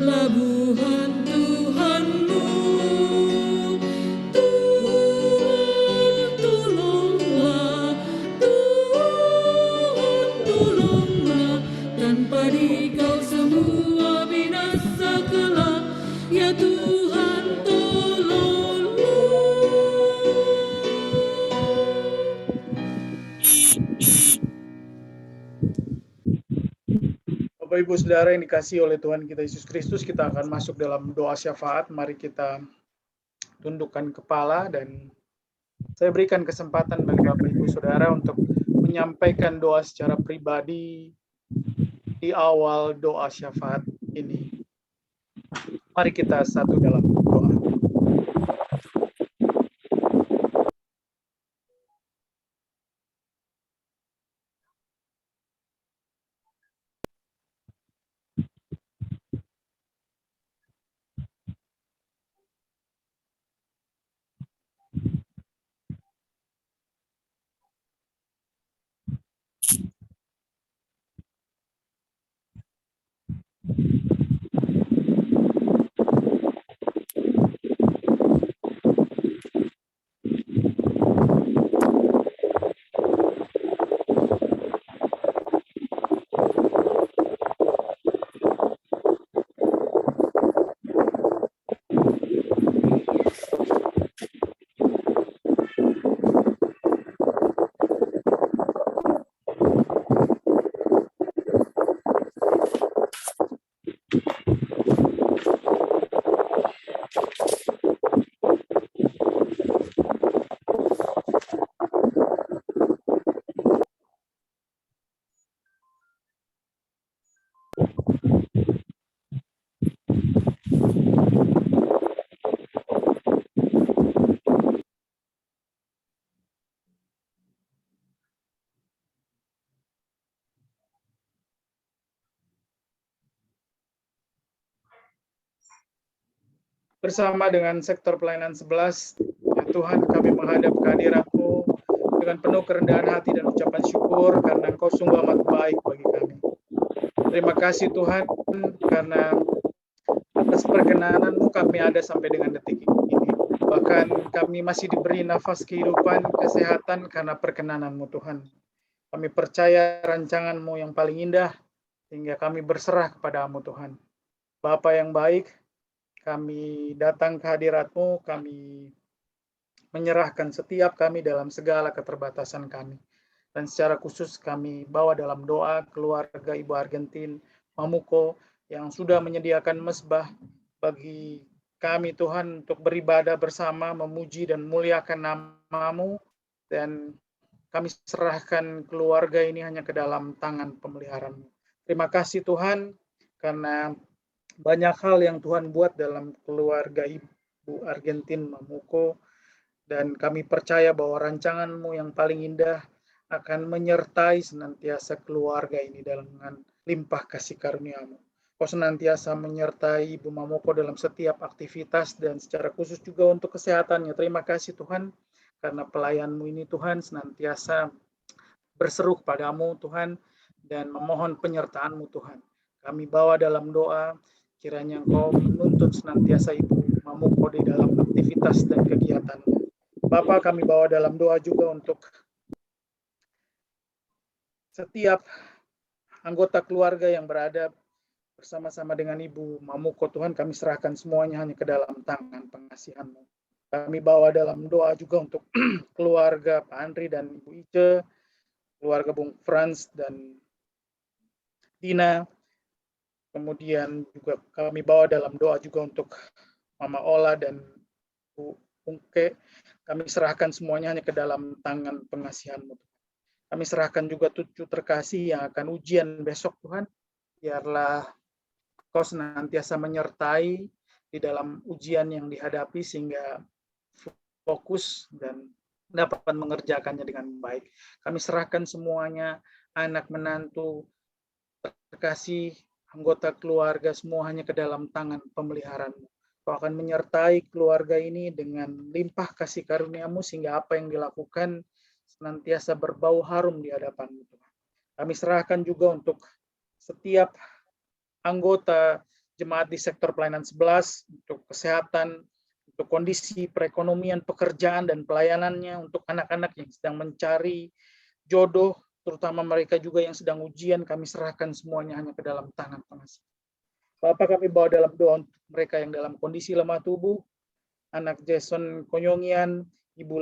labuhan Tuhanmu. Tuhan tolonglah, Tuhan tolonglah, tanpa Dikau semua binasa kelak. Ya Tuhan tolonglah. Bapak Ibu Saudara yang dikasihi oleh Tuhan kita Yesus Kristus, kita akan masuk dalam doa syafaat. Mari kita tundukkan kepala dan saya berikan kesempatan bagi Bapak Ibu Saudara untuk menyampaikan doa secara pribadi di awal doa syafaat ini. Mari kita satu dalam doa. Bersama dengan sektor pelayanan 11, ya Tuhan, kami menghadap kehadirat-Mu dengan penuh kerendahan hati dan ucapan syukur karena Engkau sungguh amat baik bagi kami. Terima kasih Tuhan, karena atas perkenanan-Mu kami ada sampai dengan detik ini. Bahkan kami masih diberi nafas kehidupan, kesehatan karena perkenanan-Mu Tuhan. Kami percaya rancangan-Mu yang paling indah, sehingga kami berserah kepada-Mu Tuhan. Bapa yang baik, kami datang ke hadirat-Mu, kami menyerahkan setiap kami dalam segala keterbatasan kami. Dan secara khusus kami bawa dalam doa keluarga Ibu Argentin Mamuko yang sudah menyediakan mezbah bagi kami Tuhan untuk beribadah bersama, memuji dan muliakan nama-Mu. Dan kami serahkan keluarga ini hanya ke dalam tangan pemeliharaan-Mu. Terima kasih Tuhan, karena banyak hal yang Tuhan buat dalam keluarga Ibu Argentin Mamuko, dan kami percaya bahwa rancangan-Mu yang paling indah akan menyertai senantiasa keluarga ini dengan limpah kasih karunia-Mu. Kau senantiasa menyertai Ibu Mamuko dalam setiap aktivitas dan secara khusus juga untuk kesehatannya. Terima kasih Tuhan, karena pelayan-Mu ini Tuhan senantiasa berseru kepadamu Tuhan dan memohon penyertaan-Mu Tuhan. Kami bawa dalam doa, kiranya Engkau menuntun senantiasa Ibu Mamuko di dalam aktivitas dan kegiatannya. Bapa, kami bawa dalam doa juga untuk setiap anggota keluarga yang berada bersama-sama dengan Ibu Mamuko. Tuhan, kami serahkan semuanya hanya ke dalam tangan pengasihan-Mu. Kami bawa dalam doa juga untuk keluarga Pak Andri dan Ibu Ice, keluarga Bung Frans dan Dina. Kemudian juga kami bawa dalam doa juga untuk Mama Ola dan Bu Ungke. Kami serahkan semuanya hanya ke dalam tangan pengasihan-Mu. Kami serahkan juga cucu terkasih yang akan ujian besok Tuhan. Biarlah Kau senantiasa menyertai di dalam ujian yang dihadapi sehingga fokus dan dapat mengerjakannya dengan baik. Kami serahkan semuanya, anak menantu, terkasih, anggota keluarga, semua hanya ke dalam tangan pemeliharaan-Mu. Kau akan menyertai keluarga ini dengan limpah kasih karunia-Mu sehingga apa yang dilakukan senantiasa berbau harum di hadapan-Mu, Tuhan. Kami serahkan juga untuk setiap anggota jemaat di sektor pelayanan 11, untuk kesehatan, untuk kondisi perekonomian, pekerjaan, dan pelayanannya, untuk anak-anak yang sedang mencari jodoh, terutama mereka juga yang sedang ujian, kami serahkan semuanya hanya ke dalam tangan pengasih. Bapak, kami bawa dalam doa untuk mereka yang dalam kondisi lemah tubuh, anak Jason Konyongian, Ibu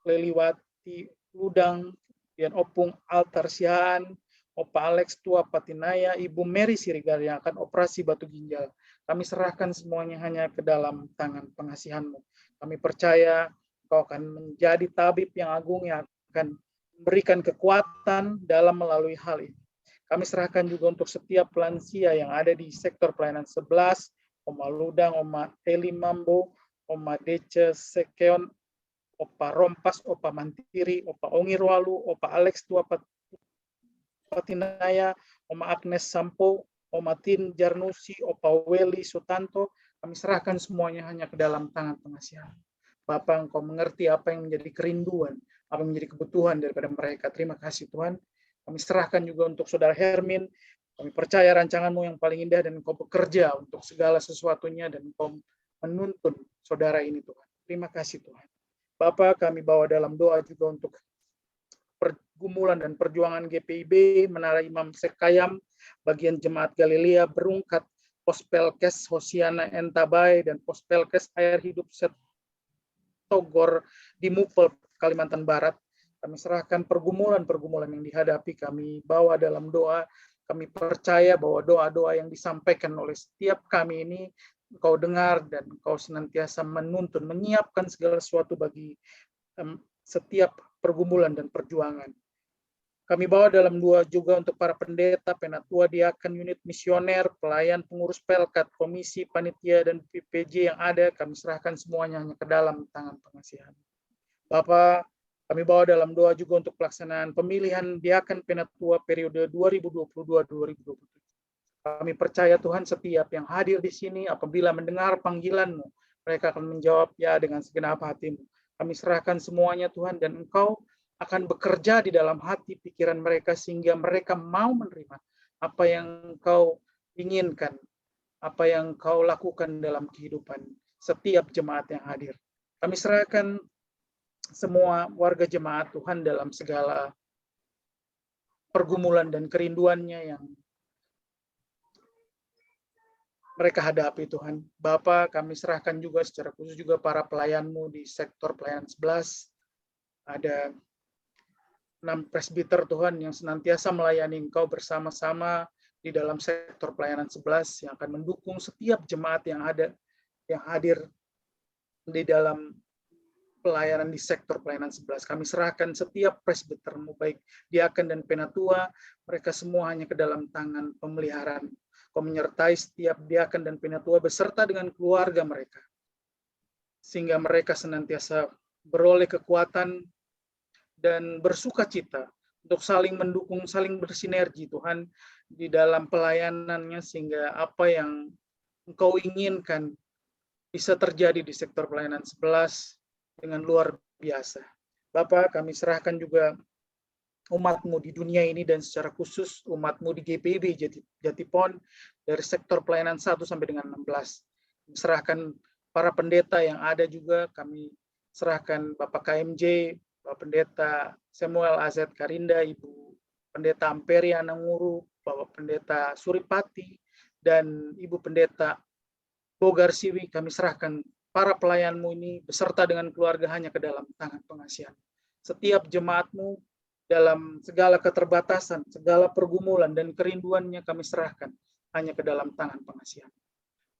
Leliwati Ludang, dan Opung Altarsiaan, Opa Alex Tua Patinaya, Ibu Mary Sirigar yang akan operasi batu ginjal. Kami serahkan semuanya hanya ke dalam tangan pengasihan-Mu. Kami percaya Kau akan menjadi tabib yang agung yang akan memberikan kekuatan dalam melalui hal ini. Kami serahkan juga untuk setiap lansia yang ada di sektor pelayanan 11, Oma Ludang, Oma Eli Mambo, Oma Dece Sekeon, Opa Rompas, Opa Mantiri, Opa Ongirwalu, Opa Alex Tua Patinaya, Oma Agnes Sampo, Oma Tin Jarnusi, Opa Weli Sutanto, kami serahkan semuanya hanya ke dalam tangan pengasihan. Bapak, Engkau mengerti apa yang menjadi kerinduan, apa yang menjadi kebutuhan daripada mereka. Terima kasih Tuhan. Kami serahkan juga untuk Saudara Hermin. Kami percaya rancangan-Mu yang paling indah dan Engkau bekerja untuk segala sesuatunya dan Engkau menuntun saudara ini Tuhan. Terima kasih Tuhan. Bapak, kami bawa dalam doa juga untuk pergumulan dan perjuangan GPIB, Menara Imam Sekayam, bagian Jemaat Galilea, Berungkat, Pospelkes Hosiana Entabai, dan Pospelkes Air Hidup Setogor di Mupel, Kalimantan Barat. Kami serahkan pergumulan-pergumulan yang dihadapi, kami bawa dalam doa. Kami percaya bahwa doa-doa yang disampaikan oleh setiap kami ini Engkau dengar dan Engkau senantiasa menuntun, menyiapkan segala sesuatu bagi setiap pergumulan dan perjuangan. Kami bawa dalam doa juga untuk para pendeta, penatua, diaken, unit misioner, pelayan, pengurus pelkat, komisi, panitia, dan PPJ yang ada. Kami serahkan semuanya hanya ke dalam tangan pengasihan. Bapak, kami bawa dalam doa juga untuk pelaksanaan pemilihan diaken penatua periode 2022-2027. Kami percaya Tuhan setiap yang hadir di sini apabila mendengar panggilan-Mu, mereka akan menjawab ya dengan segenap hati-Mu. Kami serahkan semuanya Tuhan dan Engkau akan bekerja di dalam hati pikiran mereka sehingga mereka mau menerima apa yang Engkau inginkan, apa yang Engkau lakukan dalam kehidupan setiap jemaat yang hadir. Kami serahkan semua warga jemaat Tuhan dalam segala pergumulan dan kerinduannya yang mereka hadapi Tuhan. Bapa, kami serahkan juga secara khusus juga para pelayan-Mu di sektor pelayanan 11. Ada 6 presbiter Tuhan yang senantiasa melayani Engkau bersama-sama di dalam sektor pelayanan 11 yang akan mendukung setiap jemaat yang ada, yang hadir di dalam pelayanan di sektor pelayanan 11. Kami serahkan setiap presbiter-Mu, baik diaken dan penatua, mereka semua hanya ke dalam tangan pemeliharaan. Kau menyertai setiap diaken dan penatua beserta dengan keluarga mereka, sehingga mereka senantiasa beroleh kekuatan dan bersuka cita untuk saling mendukung, saling bersinergi Tuhan di dalam pelayanannya, sehingga apa yang Engkau inginkan bisa terjadi di sektor pelayanan 11 dengan luar biasa. Bapak, kami serahkan juga umat-Mu di dunia ini dan secara khusus umat-Mu di GPIB Jatipon dari sektor pelayanan 1 sampai dengan 16. Serahkan para pendeta yang ada juga, kami serahkan Bapak KMJ, Bapak Pendeta Samuel Azet Karinda, Ibu Pendeta Amperia Nanguru, Bapak Pendeta Suripati, dan Ibu Pendeta Bogar Siwi. Kami serahkan para pelayan-Mu ini beserta dengan keluarga hanya ke dalam tangan pengasihan. Setiap jemaat-Mu dalam segala keterbatasan, segala pergumulan dan kerinduannya kami serahkan hanya ke dalam tangan pengasihan.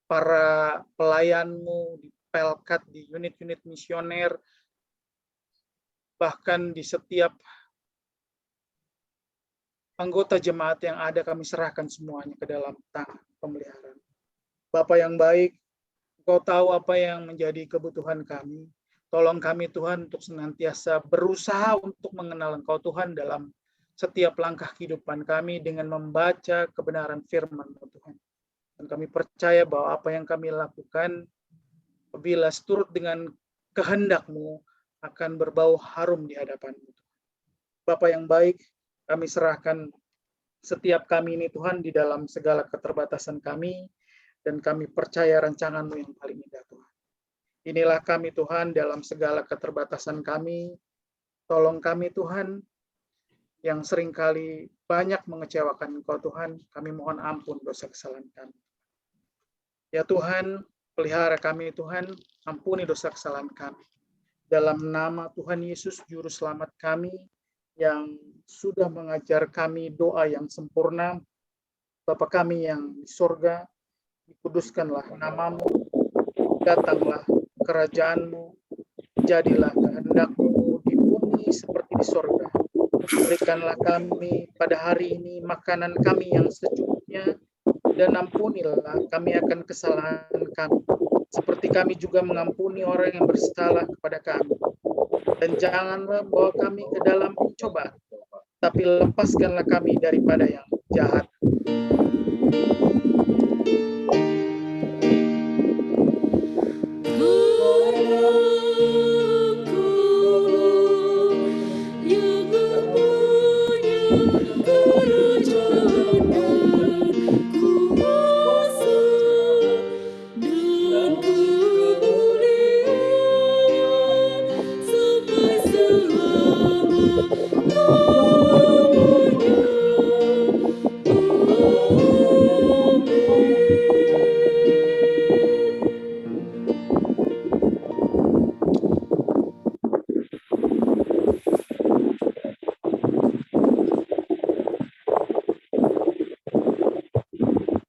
Para pelayan-Mu di pelkat, di unit-unit misioner, bahkan di setiap anggota jemaat yang ada kami serahkan semuanya ke dalam tangan pemeliharaan. Bapa yang baik, Engkau tahu apa yang menjadi kebutuhan kami. Tolong kami Tuhan untuk senantiasa berusaha untuk mengenal Engkau Tuhan dalam setiap langkah kehidupan kami dengan membaca kebenaran firman-Mu Tuhan. Dan kami percaya bahwa apa yang kami lakukan apabila seturut dengan kehendak-Mu, akan berbau harum di hadapan-Mu. Bapa yang baik, kami serahkan setiap kami ini Tuhan di dalam segala keterbatasan kami, dan kami percaya rancangan-Mu yang paling indah Tuhan. Inilah kami Tuhan dalam segala keterbatasan kami. Tolong kami Tuhan yang seringkali banyak mengecewakan Engkau Tuhan. Kami mohon ampun dosa kesalahan kami. Ya Tuhan, pelihara kami Tuhan, ampuni dosa kesalahan kami. Dalam nama Tuhan Yesus Juru Selamat kami yang sudah mengajar kami doa yang sempurna. Bapa kami yang di surga, dikuduskanlah namamu, datanglah kerajaan-Mu, jadilah kehendak-Mu di bumi seperti di surga. Berikanlah kami pada hari ini makanan kami yang secukupnya, dan ampunilah kami akan kesalahan kami, seperti kami juga mengampuni orang yang bersalah kepada kami. Dan janganlah bawa kami ke dalam pencobaan, tapi lepaskanlah kami daripada yang jahat.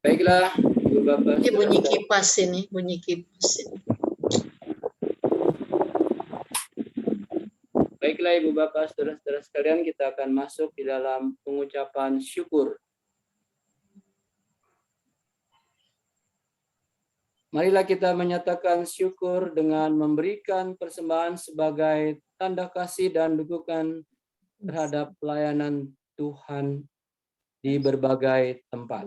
Baiklah, Ibu Bapak. Ini bunyi kipas ini, bunyi kipas ini. Baiklah Ibu Bapak, saudara-saudara sekalian, kita akan masuk di dalam pengucapan syukur. Marilah kita menyatakan syukur dengan memberikan persembahan sebagai tanda kasih dan dukungan terhadap pelayanan Tuhan di berbagai tempat.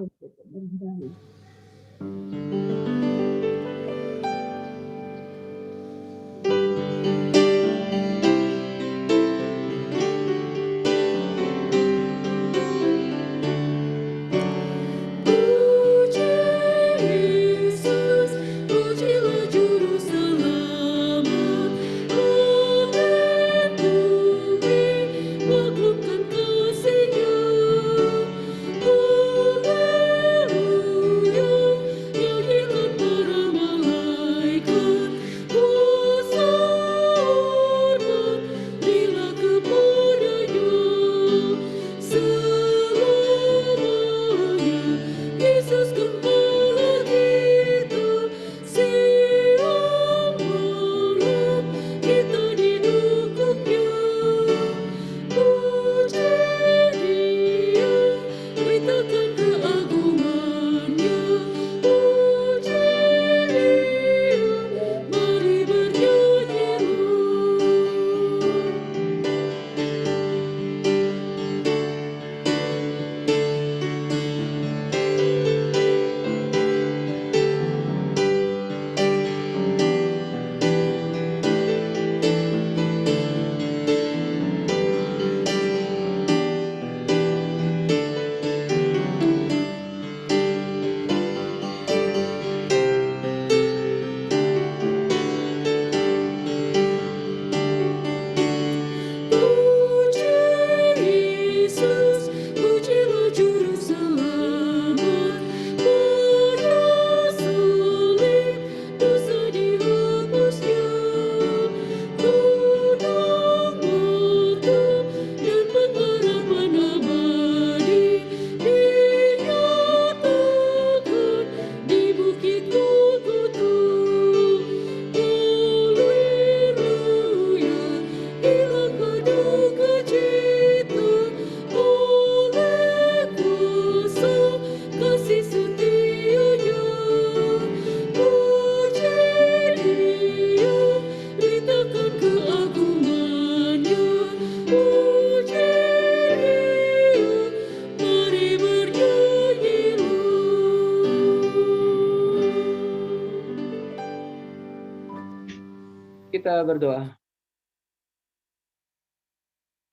Kita berdoa.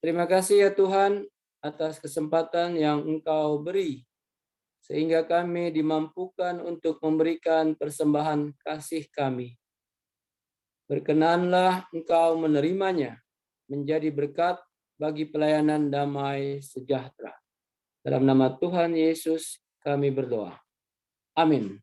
Terima kasih ya Tuhan atas kesempatan yang Engkau beri, sehingga kami dimampukan untuk memberikan persembahan kasih kami. Berkenanlah Engkau menerimanya, menjadi berkat bagi pelayanan damai sejahtera. Dalam nama Tuhan Yesus kami berdoa. Amin.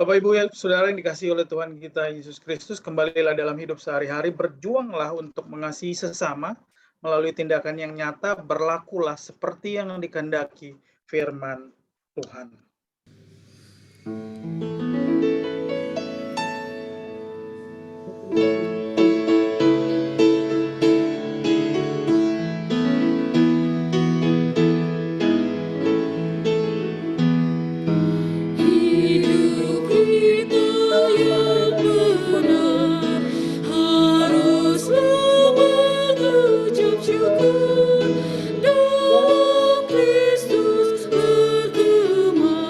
Bapak Ibu ya, saudara yang dikasihi oleh Tuhan kita Yesus Kristus, kembalilah dalam hidup sehari-hari, berjuanglah untuk mengasihi sesama melalui tindakan yang nyata, berlakulah seperti yang dikehendaki firman Tuhan. Hidup kita yang benar haruslah mengucap syukur, dalam Kristus bergema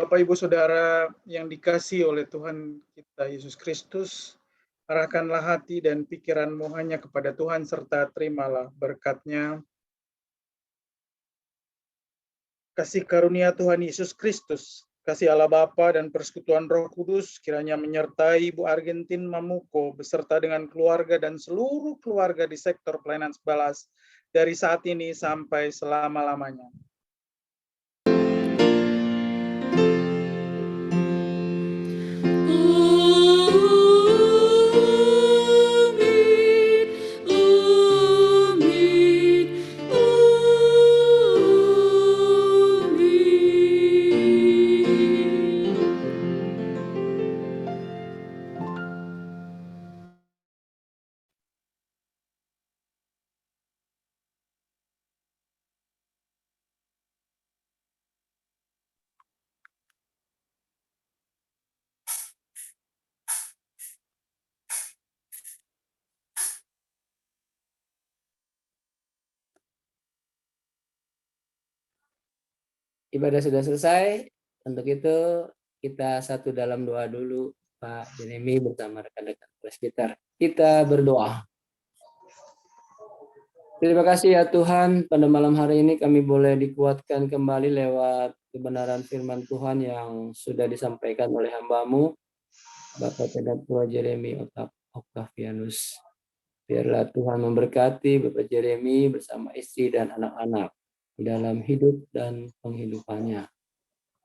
Bapak Ibu Saudara yang dikasihi oleh Tuhan kita Yesus Kristus, arahkanlah hati dan pikiranmu hanya kepada Tuhan serta terimalah berkat-Nya. Kasih karunia Tuhan Yesus Kristus, kasih Allah Bapa dan persekutuan Roh Kudus kiranya menyertai Ibu Argentin Mamuko beserta dengan keluarga dan seluruh keluarga di sektor pelayanan sebalas dari saat ini sampai selama-lamanya. Ibadah sudah selesai. Untuk itu kita satu dalam doa dulu, Pak Jeremy bersama rekan-rekan presbiter. Kita berdoa. Terima kasih ya Tuhan, pada malam hari ini kami boleh dikuatkan kembali lewat kebenaran firman Tuhan yang sudah disampaikan oleh hamba-Mu, Bapak Pedatua Jeremy Octavianus. Biarlah Tuhan memberkati Bapak Jeremy bersama istri dan anak-anak. di dalam hidup dan penghidupannya.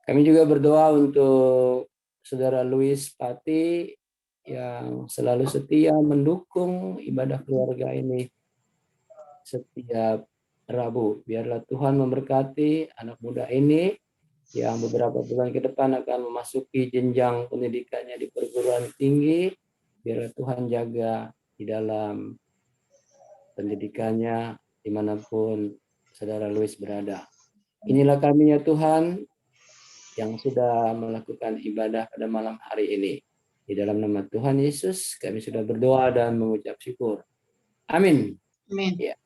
Kami juga berdoa untuk Saudara Luis Pati yang selalu setia mendukung ibadah keluarga ini setiap Rabu. Biarlah Tuhan memberkati anak muda ini yang beberapa bulan ke depan akan memasuki jenjang pendidikannya di perguruan tinggi. Biarlah Tuhan jaga di dalam pendidikannya dimanapun Saudara Luis berada. Inilah kami ya Tuhan yang sudah melakukan ibadah pada malam hari ini. Di dalam nama Tuhan Yesus kami sudah berdoa dan mengucap syukur. Amin. Amin. Ya.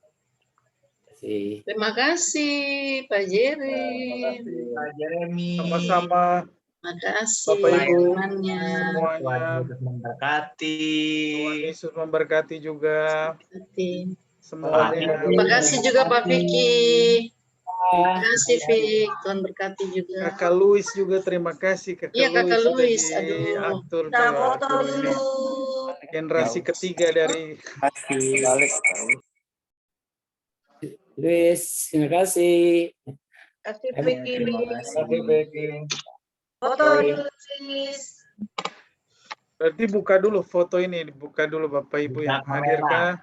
Terima kasih Pak Jerry. Pak Jeremy. Sama-sama. Terima kasih Bapak Ibu temannya. semuanya. Memberkati. Tuhan Yesus memberkati juga semuanya. Terima kasih juga Pak Vicky. Terima kasih Vicky. Tuhan berkati juga. Kakak Luis juga terima kasih. Iya Kakak Luis. Sudah Aduh. diatur Kita foto atur ini. dulu. Generasi ketiga dari Balik. Luis, terima kasih. Kasih Vicky. Kasih Becky. Foto dulu, Sis. Berarti buka dulu foto ini, dibuka dulu Bapak Ibu yang hadir kah?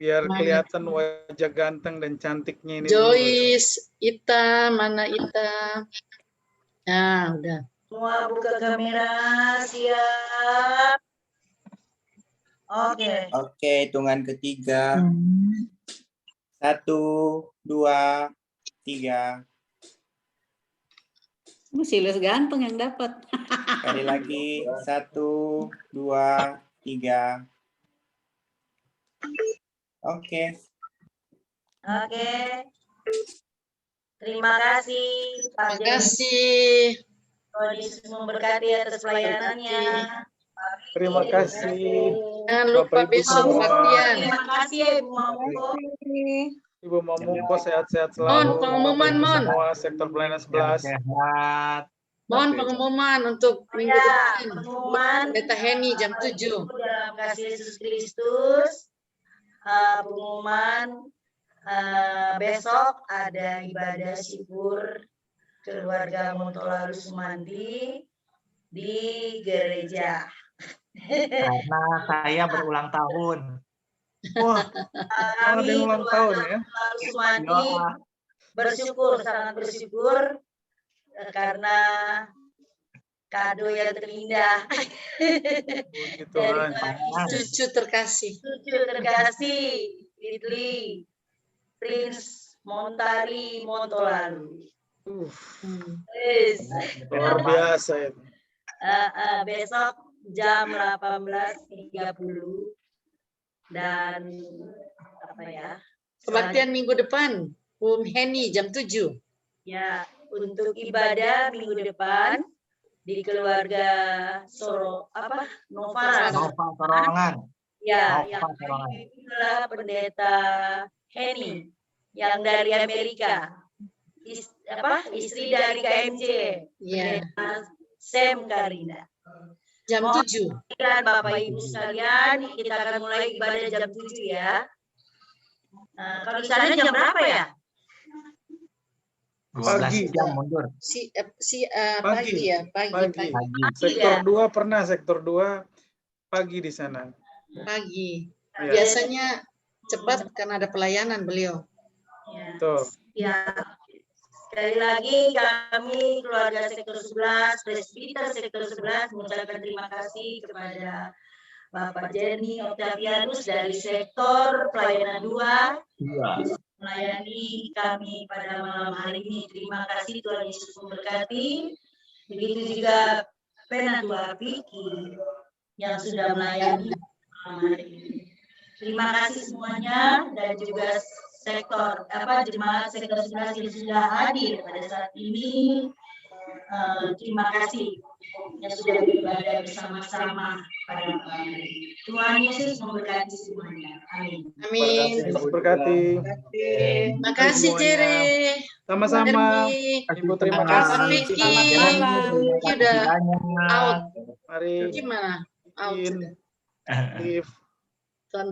Biar kelihatan wajah ganteng dan cantiknya ini. Joyce, Ita, mana Ita? Nah, udah. Semua buka kamera, siap. Oke. Oke, hitungan ketiga. 1, 2, 3. Si Luis ganteng yang dapat. Sekali lagi. 1, 2, 3. Oke. Oke. Terima kasih Pak Terima kasih. Tuhan Yesus memberkati atas pelayanannya. Terima kasih. Jangan lupa Bapak Ibu besok semua. latihan. Terima kasih ya Ibu Mamuko. Ibu Mamuko sehat-sehat Mon, selalu. pengumuman, Bapak Ibu Mon. Semua sektor pelayanan 11. Sehat. Mohon pengumuman untuk minggu Ya, depan. pengumuman Beta Heni jam 7. dalam kasih Yesus Kristus. Pengumuman besok ada ibadah syukur keluarga Montolalu Sumandi di gereja. Karena saya berulang tahun. Wah, ada yang ulang tahun ya. Montolalu Sumandi bersyukur, sangat bersyukur karena kado yang terindah Puji Tuhan. Cucu terkasih. cucu terkasih Ridley Prince Montari Montolalu. Yes. Luar biasa ya. Besok jam 18.30 dan apa ya? Kebaktian minggu depan. Heni jam 7. Ya, untuk ibadah minggu depan di keluarga Novara. Nova Torongan. Ya, Nova yang Torongan. itulah pendeta Henny yang dari Amerika. Istri dari KMJ. Iya. Pendeta Sam Karina. Jam 7. Dan Bapak Ibu sekalian, kita akan mulai ibadah jam 7 ya. Nah, kalau di sana jam berapa ya? 12 jam mundur. Pagi ya, pagi. Sektor 2 pernah sektor 2 pagi di sana. Pagi. Ya. Biasanya cepat karena ada pelayanan beliau. Ya. Tuh. Ya. Sekali lagi kami keluarga sektor 11, presbiter sektor 11 mengucapkan terima kasih kepada Bapak Jenny Octavianus dari sektor pelayanan 2 melayani kami pada malam hari ini. Terima kasih, Tuhan Yesus memberkati. Begitu juga Penatua Vicky yang sudah melayani malam hari ini. Terima kasih semuanya dan juga sektor jemaat sektor 11 yang sudah hadir pada saat ini. Terima kasih yang sudah beribadah bersama-sama pada malam hari. Tuhan Yesus memberkati semuanya. Amin. Amin. Berkati. Terima kasih Jerry. Sama-sama. Ibu terima kasih. Vicky udah out. Mari. Gimana? Out. Live.